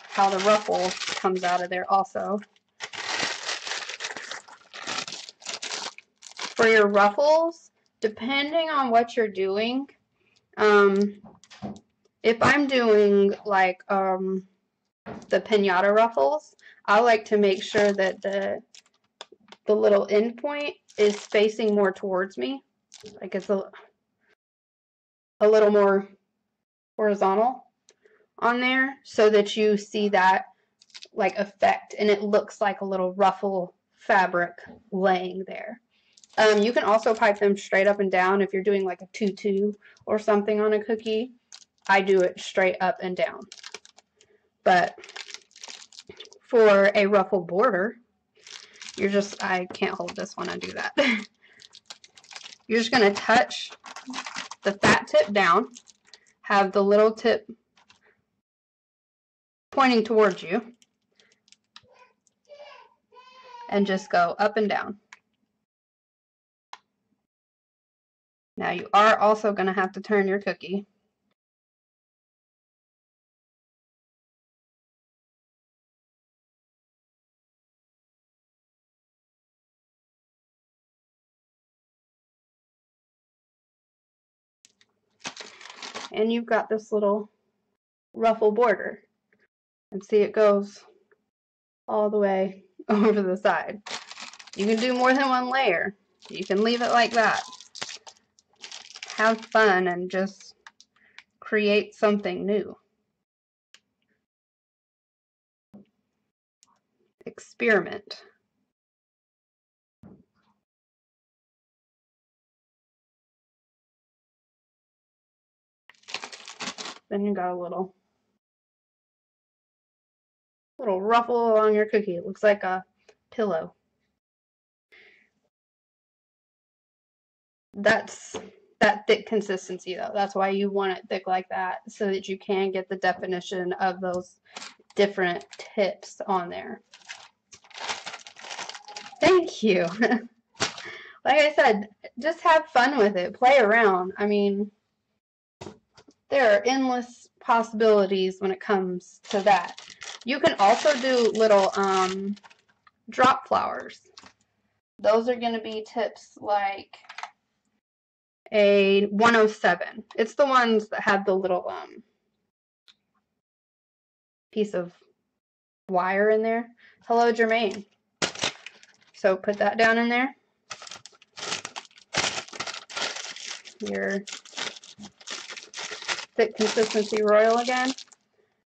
how the ruffle comes out of there also. For your ruffles, depending on what you're doing, if I'm doing like the piñata ruffles, I like to make sure that the little end point is facing more towards me, like it's a little more horizontal on there, so that you see that like effect and it looks like a little ruffle fabric laying there. You can also pipe them straight up and down if you're doing like a tutu or something on a cookie. I do it straight up and down. But for a ruffle border, you're just, I can't hold this one and do that. You're just going to touch the fat tip down, have the little tip pointing towards you, and just go up and down. Now you are also going to have to turn your cookie. And you've got this little ruffle border. And see, it goes all the way over the side. You can do more than one layer. You can leave it like that. Have fun and just create something new. Experiment. Then you got a little ruffle along your cookie. It looks like a pillow. that's that thick consistency though. That's why you want it thick like that, so that you can get the definition of those different tips on there. Thank you. Like I said, just have fun with it. Play around. I mean, there are endless possibilities when it comes to that. You can also do little drop flowers. Those are going to be tips like a 107. It's the ones that have the little piece of wire in there. Hello, Jermaine. So put that down in there. Your thick consistency royal again.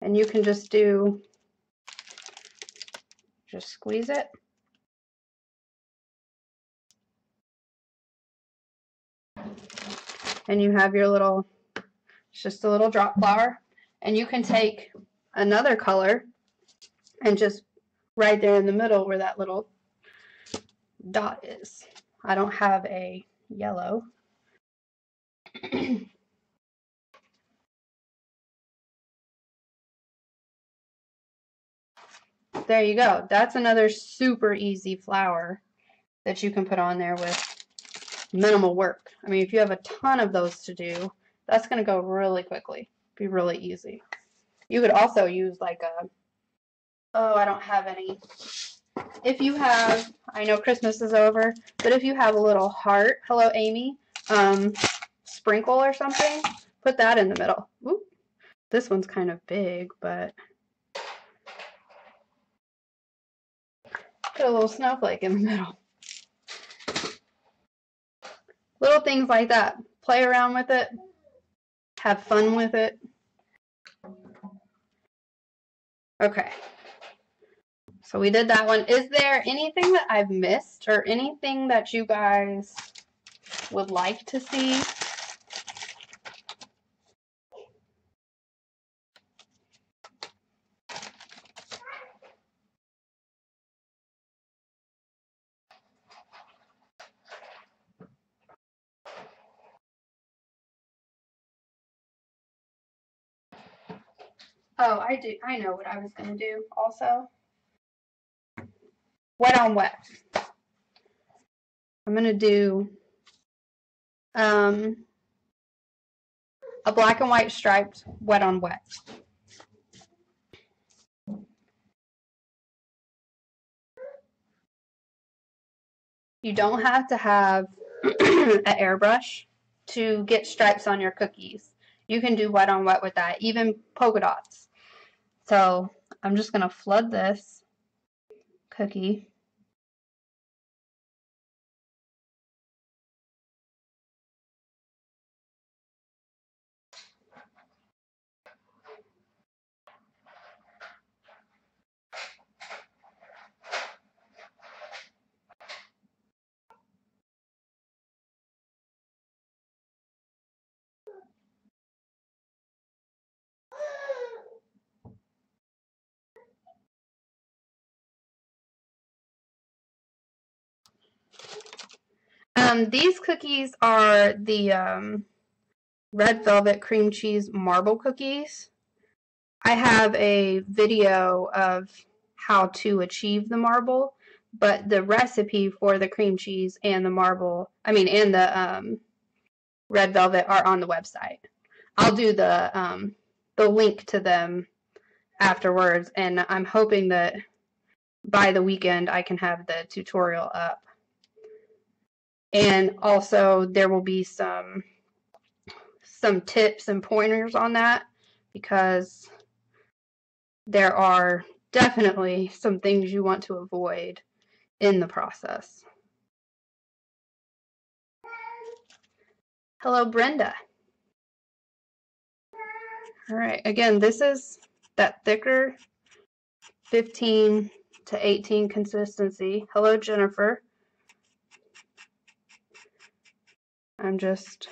And you can just squeeze it. And you have your little, it's just a little drop flower. And you can take another color and just right there in the middle where that little dot is. I don't have a yellow. There you go. That's another super easy flower that you can put on there with minimal work. I mean, if you have a ton of those to do, that's going to go really quickly. Be really easy. You could also use like a, oh, I don't have any. If you have, I know Christmas is over, but if you have a little heart, hello Amy, sprinkle or something, put that in the middle. Ooh, this one's kind of big, but put a little snowflake in the middle. Little things like that. Play around with it. Have fun with it. Okay. So we did that one. Is there anything that I've missed or anything that you guys would like to see? Oh, I do. I know what I was going to do also. Wet on wet. I'm going to do a black and white striped wet on wet. You don't have to have an airbrush to get stripes on your cookies. You can do wet on wet with that, even polka dots. So I'm just going to flood this cookie. These cookies are the red velvet cream cheese marble cookies. I have a video of how to achieve the marble, but the recipe for the cream cheese and the marble, and the red velvet are on the website. I'll do the link to them afterwards, and I'm hoping that by the weekend I can have the tutorial up. And also there will be some tips and pointers on that, because there are definitely some things you want to avoid in the process. Hello, Brenda. All right, again, this is that thicker 15 to 18 consistency. Hello, Jennifer. I'm just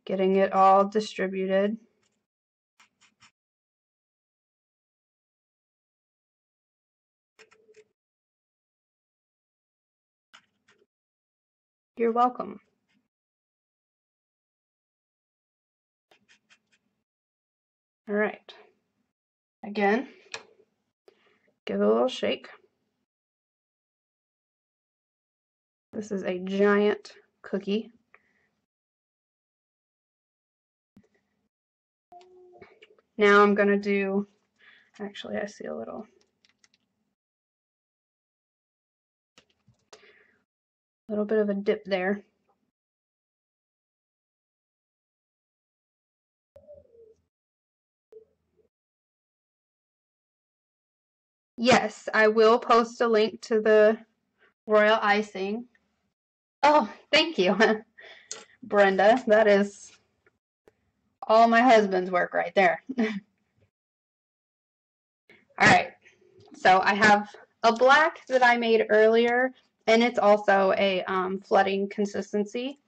getting it all distributed. You're welcome. All right. Again, give it a little shake. This is a giant cookie. Now I'm going to do, actually I see a little bit of a dip there. Yes, I will post a link to the royal icing. Oh, thank you, Brenda. That is all my husband's work right there. All right, so I have a black that I made earlier, and it's also a flooding consistency.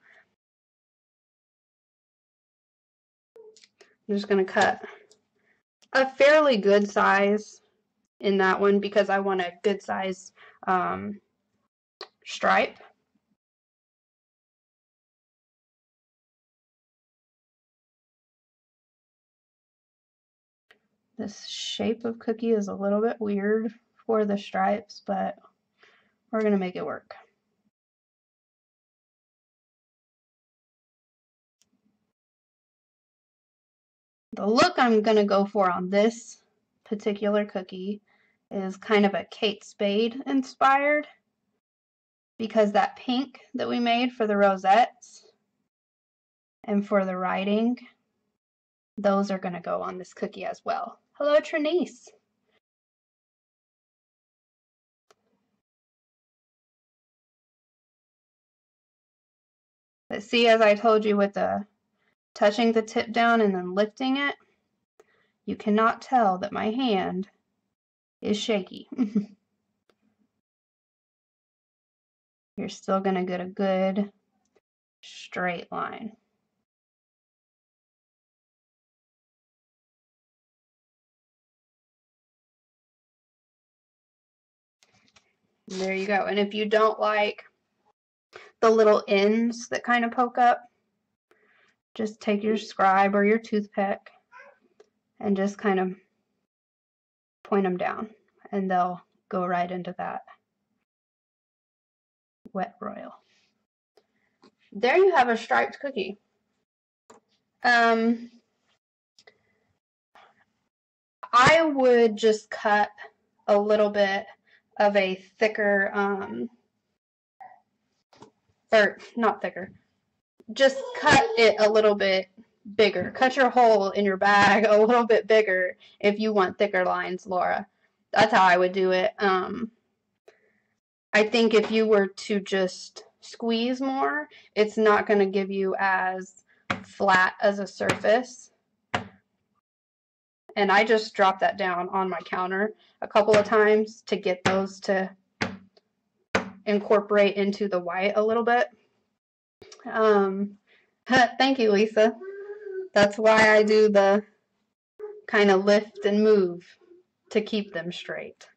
I'm just going to cut a fairly good size in that one because I want a good size stripe. This shape of cookie is a little bit weird for the stripes, but we're going to make it work. The look I'm going to go for on this particular cookie is kind of a Kate Spade inspired, because that pink that we made for the rosettes and for the writing, those are going to go on this cookie as well. Hello, Trinice. But see, as I told you with the touching the tip down and then lifting it, you cannot tell that my hand is shaky. You're still going to get a good straight line. There you go. And if you don't like the little ends that kind of poke up, just take your scribe or your toothpick and just kind of point them down, and they'll go right into that wet royal. There you have a striped cookie. I would just cut a little bit of a thicker, or not thicker, just cut it a little bit bigger. Cut your hole in your bag a little bit bigger if you want thicker lines, Laura. That's how I would do it. I think if you were to just squeeze more, it's not going to give you as flat as a surface. And I just dropped that down on my counter a couple of times to get those to incorporate into the white a little bit. Thank you, Lisa. That's why I do the kind of lift and move to keep them straight.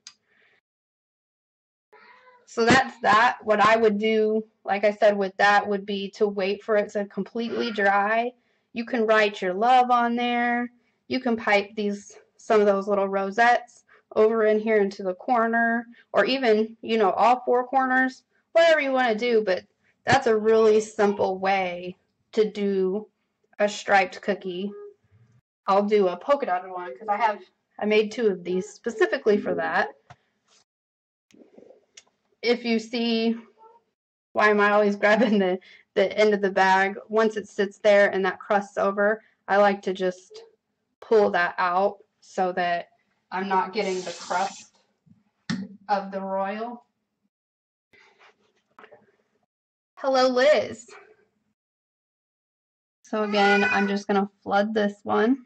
So that's that. What I would do, like I said, with that would be to wait for it to completely dry. You can write your love on there. You can pipe some of those little rosettes over in here into the corner, or even, all four corners, whatever you want to do. But that's a really simple way to do a striped cookie. I'll do a polka dotted one because I made 2 of these specifically for that. If you see, why am I always grabbing the end of the bag? Once it sits there and that crust's over, I like to just pull that out so that I'm not getting the crust of the royal. Hello, Liz. So again, I'm just going to flood this one.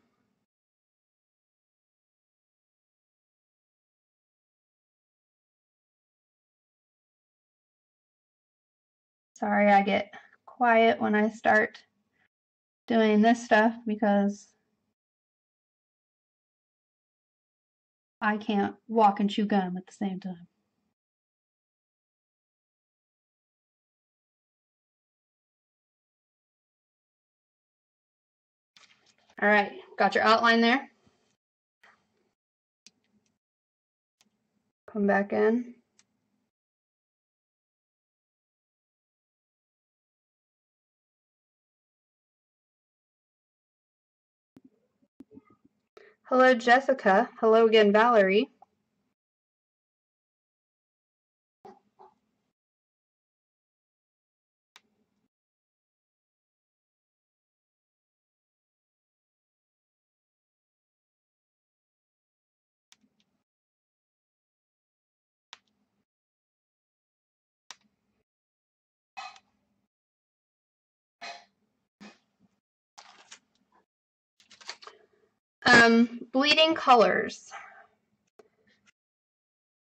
Sorry, I get quiet when I start doing this stuff because I can't walk and chew gum at the same time. All right, got your outline there? Come back in. Hello, Jessica. Hello again, Valerie. Bleeding colors.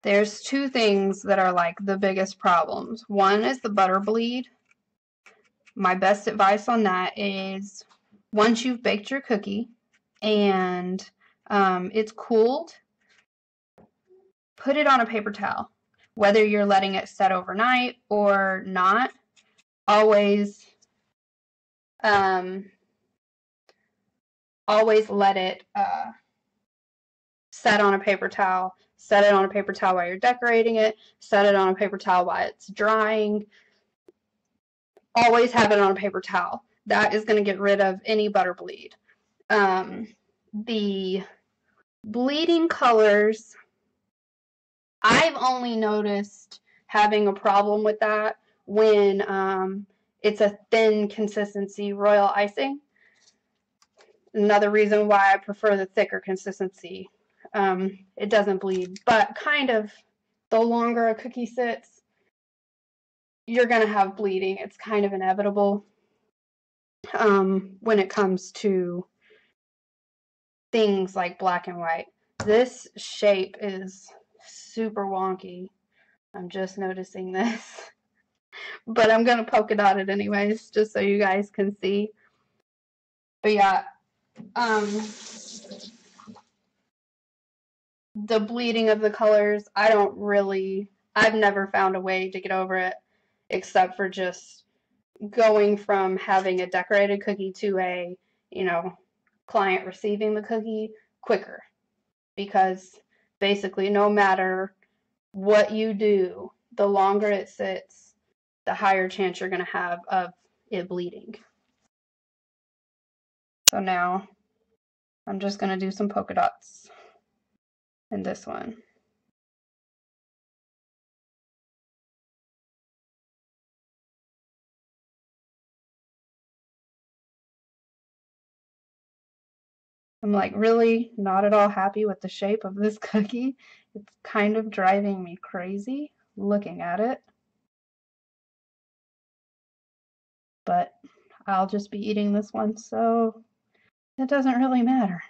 There's two things that are like the biggest problems. One is the butter bleed. My best advice on that is once you've baked your cookie and it's cooled, put it on a paper towel. Whether you're letting it set overnight or not, always let it set on a paper towel. Set it on a paper towel while you're decorating it. Set it on a paper towel while it's drying. Always have it on a paper towel. That is going to get rid of any butter bleed. The bleeding colors, I've only noticed having a problem with that when it's a thin consistency royal icing. Another reason why I prefer the thicker consistency. It doesn't bleed, but kind of the longer a cookie sits, you're going to have bleeding. It's kind of inevitable when it comes to things like black and white. This shape is super wonky. I'm just noticing this. But I'm going to polka dot it anyways, just so you guys can see. But yeah, the bleeding of the colors, I've never found a way to get over it except for just going from having a decorated cookie to a, client receiving the cookie quicker. Because basically no matter what you do, the longer it sits, the higher chance you're going to have of it bleeding. So now I'm just going to do some polka dots in this one. I'm like really not at all happy with the shape of this cookie. It's kind of driving me crazy looking at it. But I'll just be eating this one, so it doesn't really matter.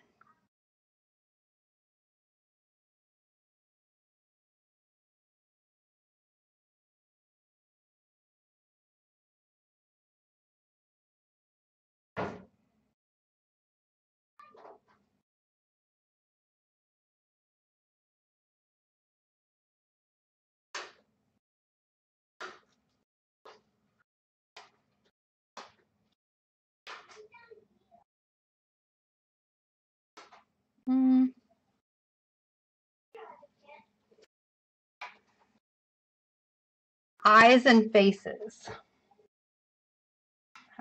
Eyes and faces.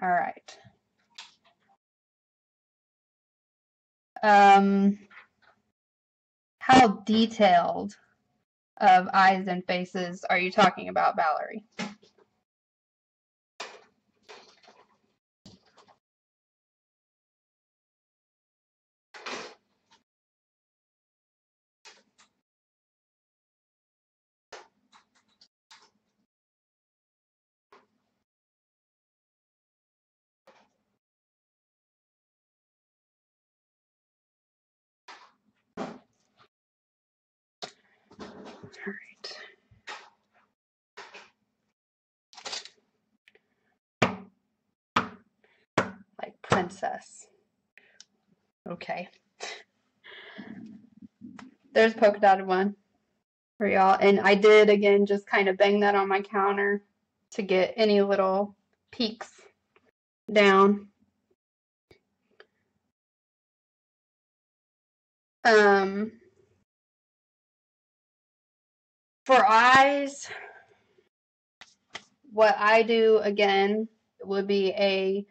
All right. How detailed of eyes and faces are you talking about, Valerie? All right. Like princess. Okay. There's a polka dotted one for y'all. And I did, again, just kind of bang that on my counter to get any little peaks down. For eyes, what I do again would be a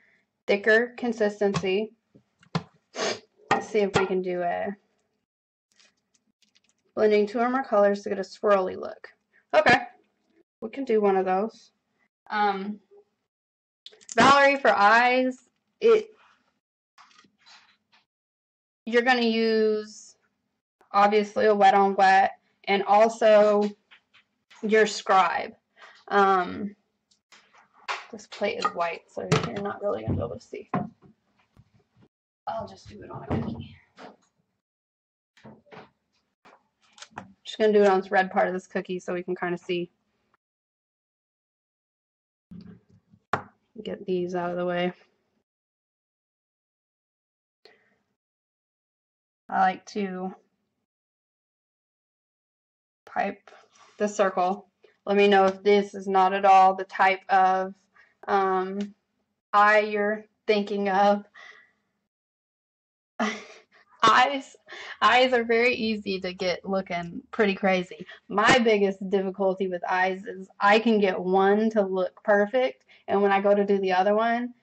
thicker consistency. Let's see if we can do a blending 2 or more colors to get a swirly look. Okay, we can do one of those. Valerie, for eyes, you're going to use obviously a wet on wet and also your scribe. This plate is white, so you're not really going to be able to see. I'll just do it on a cookie. Just going to do it on this red part of this cookie so we can kind of see. Get these out of the way. I like to pipe the circle. Let me know if this is not at all the type of eye you're thinking of. Eyes are very easy to get looking pretty crazy. My biggest difficulty with eyes is I can get one to look perfect, and when I go to do the other one,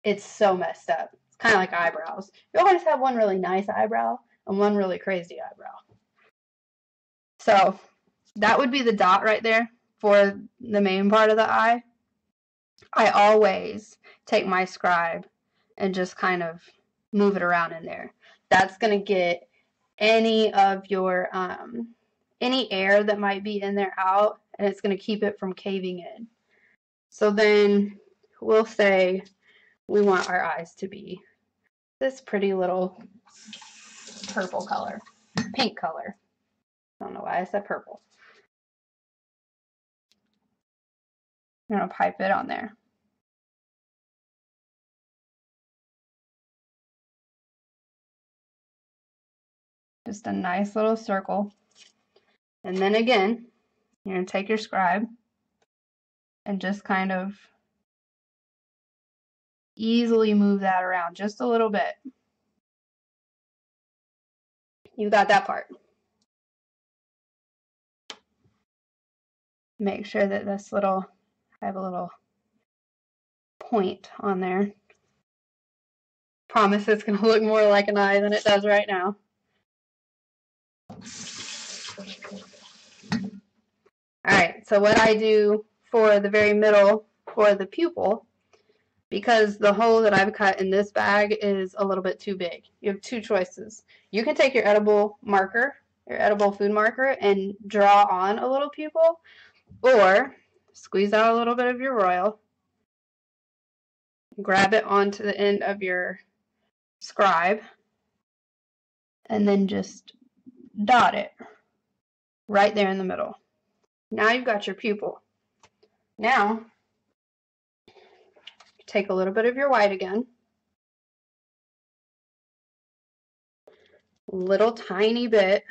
it's so messed up. It's kind of like eyebrows. You always have one really nice eyebrow and one really crazy eyebrow. So that would be the dot right there for the main part of the eye. I always take my scribe and just kind of move it around in there. That's going to get any of your, any air that might be in there out, and it's going to keep it from caving in. So then we'll say we want our eyes to be this pretty little purple color, pink color. I don't know why I said purple. I'm going to pipe it on there. Just a nice little circle. And then again, you're going to take your scribe and just kind of easily move that around just a little bit. You got that part. Make sure that this little, I have a little point on there. Promise it's going to look more like an eye than it does right now. Alright, so what I do for the very middle for the pupil, because the hole that I've cut in this bag is a little bit too big, you have two choices. You can take your edible marker, your edible food marker, and draw on a little pupil, or squeeze out a little bit of your royal, grab it onto the end of your scribe, and then just dot it right there in the middle. Now you've got your pupil. Now, take a little bit of your white again, little tiny bit,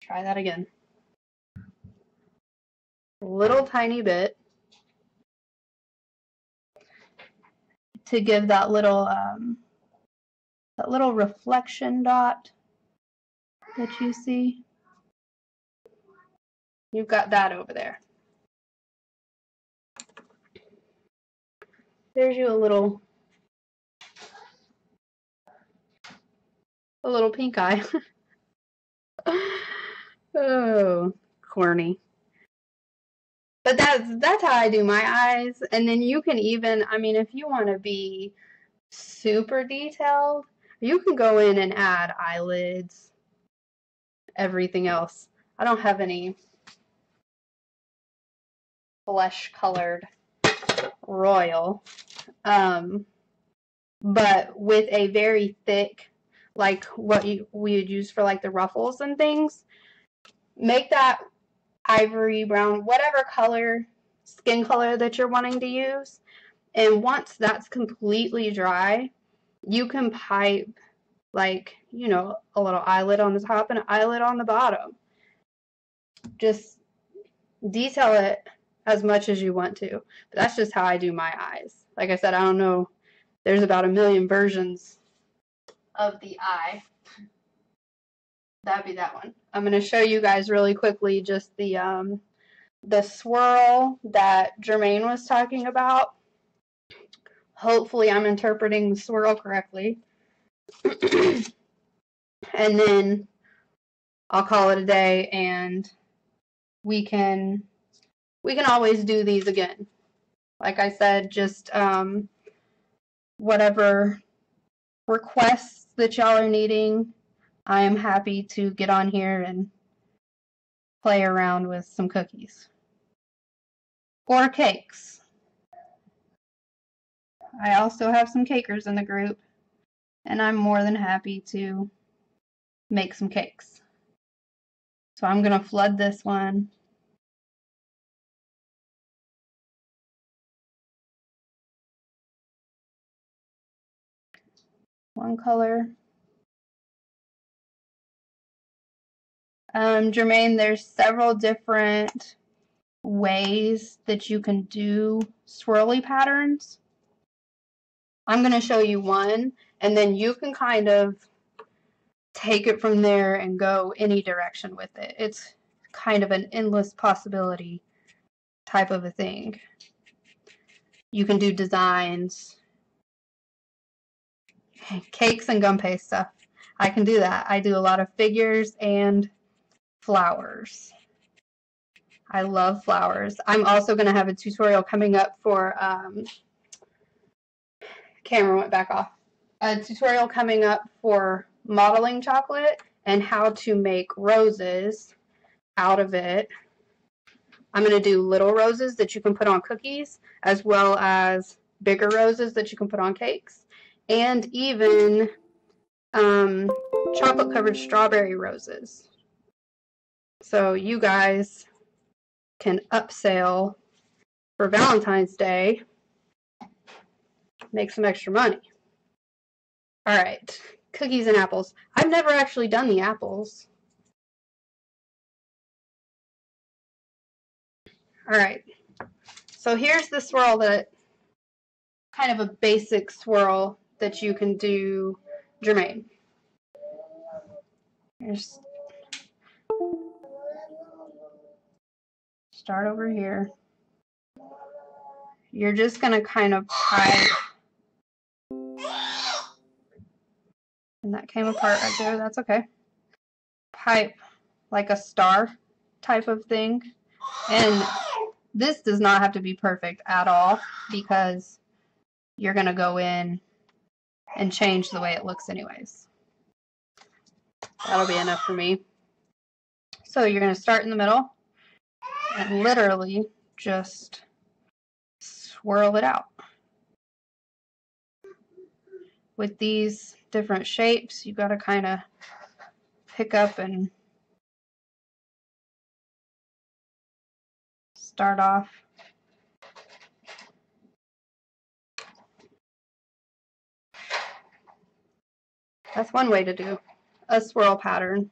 try that again, little tiny bit to give that little reflection dot that you see. You've got that over there. There's you a little pink eye. Oh, corny. But that's how I do my eyes. And then you can even, I mean, if you want to be super detailed, you can go in and add eyelids, everything else. I don't have any flesh colored royal, but with a very thick, like what we would use for like the ruffles and things, make that ivory brown, whatever color, skin color that you're wanting to use. And once that's completely dry, you can pipe, like, you know, a little eyelid on the top and an eyelid on the bottom. Just detail it as much as you want to. But that's just how I do my eyes. Like I said, I don't know, there's about a million versions of the eye. That'd be that one. I'm going to show you guys really quickly just the swirl that Jermaine was talking about. Hopefully I'm interpreting the swirl correctly. And then I'll call it a day, and we can always do these again. Like I said, just whatever requests that y'all are needing, I am happy to get on here and play around with some cookies. Or cakes. I also have some cakers in the group, and I'm more than happy to make some cakes. So I'm going to flood this one. One color. Jermaine, there's several different ways that you can do swirly patterns. I'm going to show you one, and then you can kind of take it from there and go any direction with it. It's kind of an endless possibility type of a thing. You can do designs, cakes and gum paste stuff. I can do that. I do a lot of figures and flowers. I love flowers. I'm also going to have a tutorial coming up for, camera went back off. A tutorial coming up for modeling chocolate and how to make roses out of it. I'm going to do little roses that you can put on cookies, as well as bigger roses that you can put on cakes, and even chocolate covered strawberry roses. So you guys can upsell for Valentine's Day, make some extra money. All right, cookies and apples. I've never actually done the apples. All right, so here's the swirl, that kind of a basic swirl that you can do, Jermaine. Here's, start over here. You're just gonna kind of pipe, and that came apart right there, that's okay. Pipe like a star type of thing. And this does not have to be perfect at all, because you're gonna go in and change the way it looks anyways. That'll be enough for me. So you're gonna start in the middle and literally just swirl it out. With these different shapes, you gotta kind of pick up and start off. That's one way to do a swirl pattern.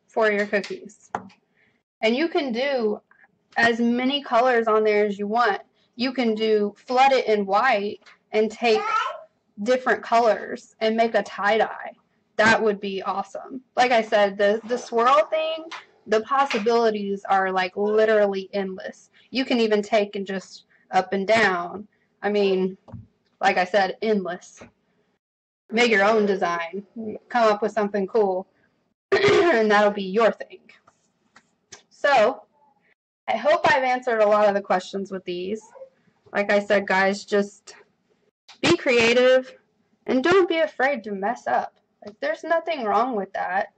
For your cookies. And you can do as many colors on there as you want. You can do flood it in white and take different colors and make a tie-dye. That would be awesome. Like I said, the swirl thing, the possibilities are like literally endless. You can even take and just up and down. I mean, like I said, endless. Make your own design. Come up with something cool. And that'll be your thing. So, I hope I've answered a lot of the questions with these. Like I said, guys, just be creative and don't be afraid to mess up. Like, there's nothing wrong with that.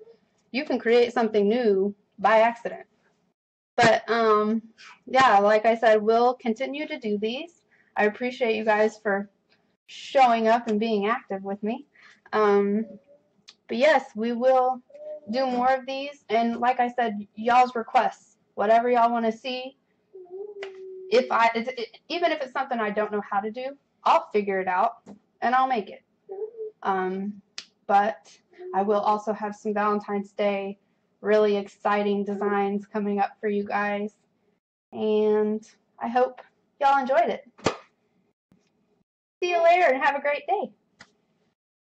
You can create something new by accident. But, yeah, like I said, we'll continue to do these. I appreciate you guys for showing up and being active with me. But yes, we will do more of these, and like I said, y'all's requests, whatever y'all want to see. Even if it's something I don't know how to do, I'll figure it out and I'll make it. But I will also have some Valentine's Day really exciting designs coming up for you guys, and I hope y'all enjoyed it. See you later and have a great day.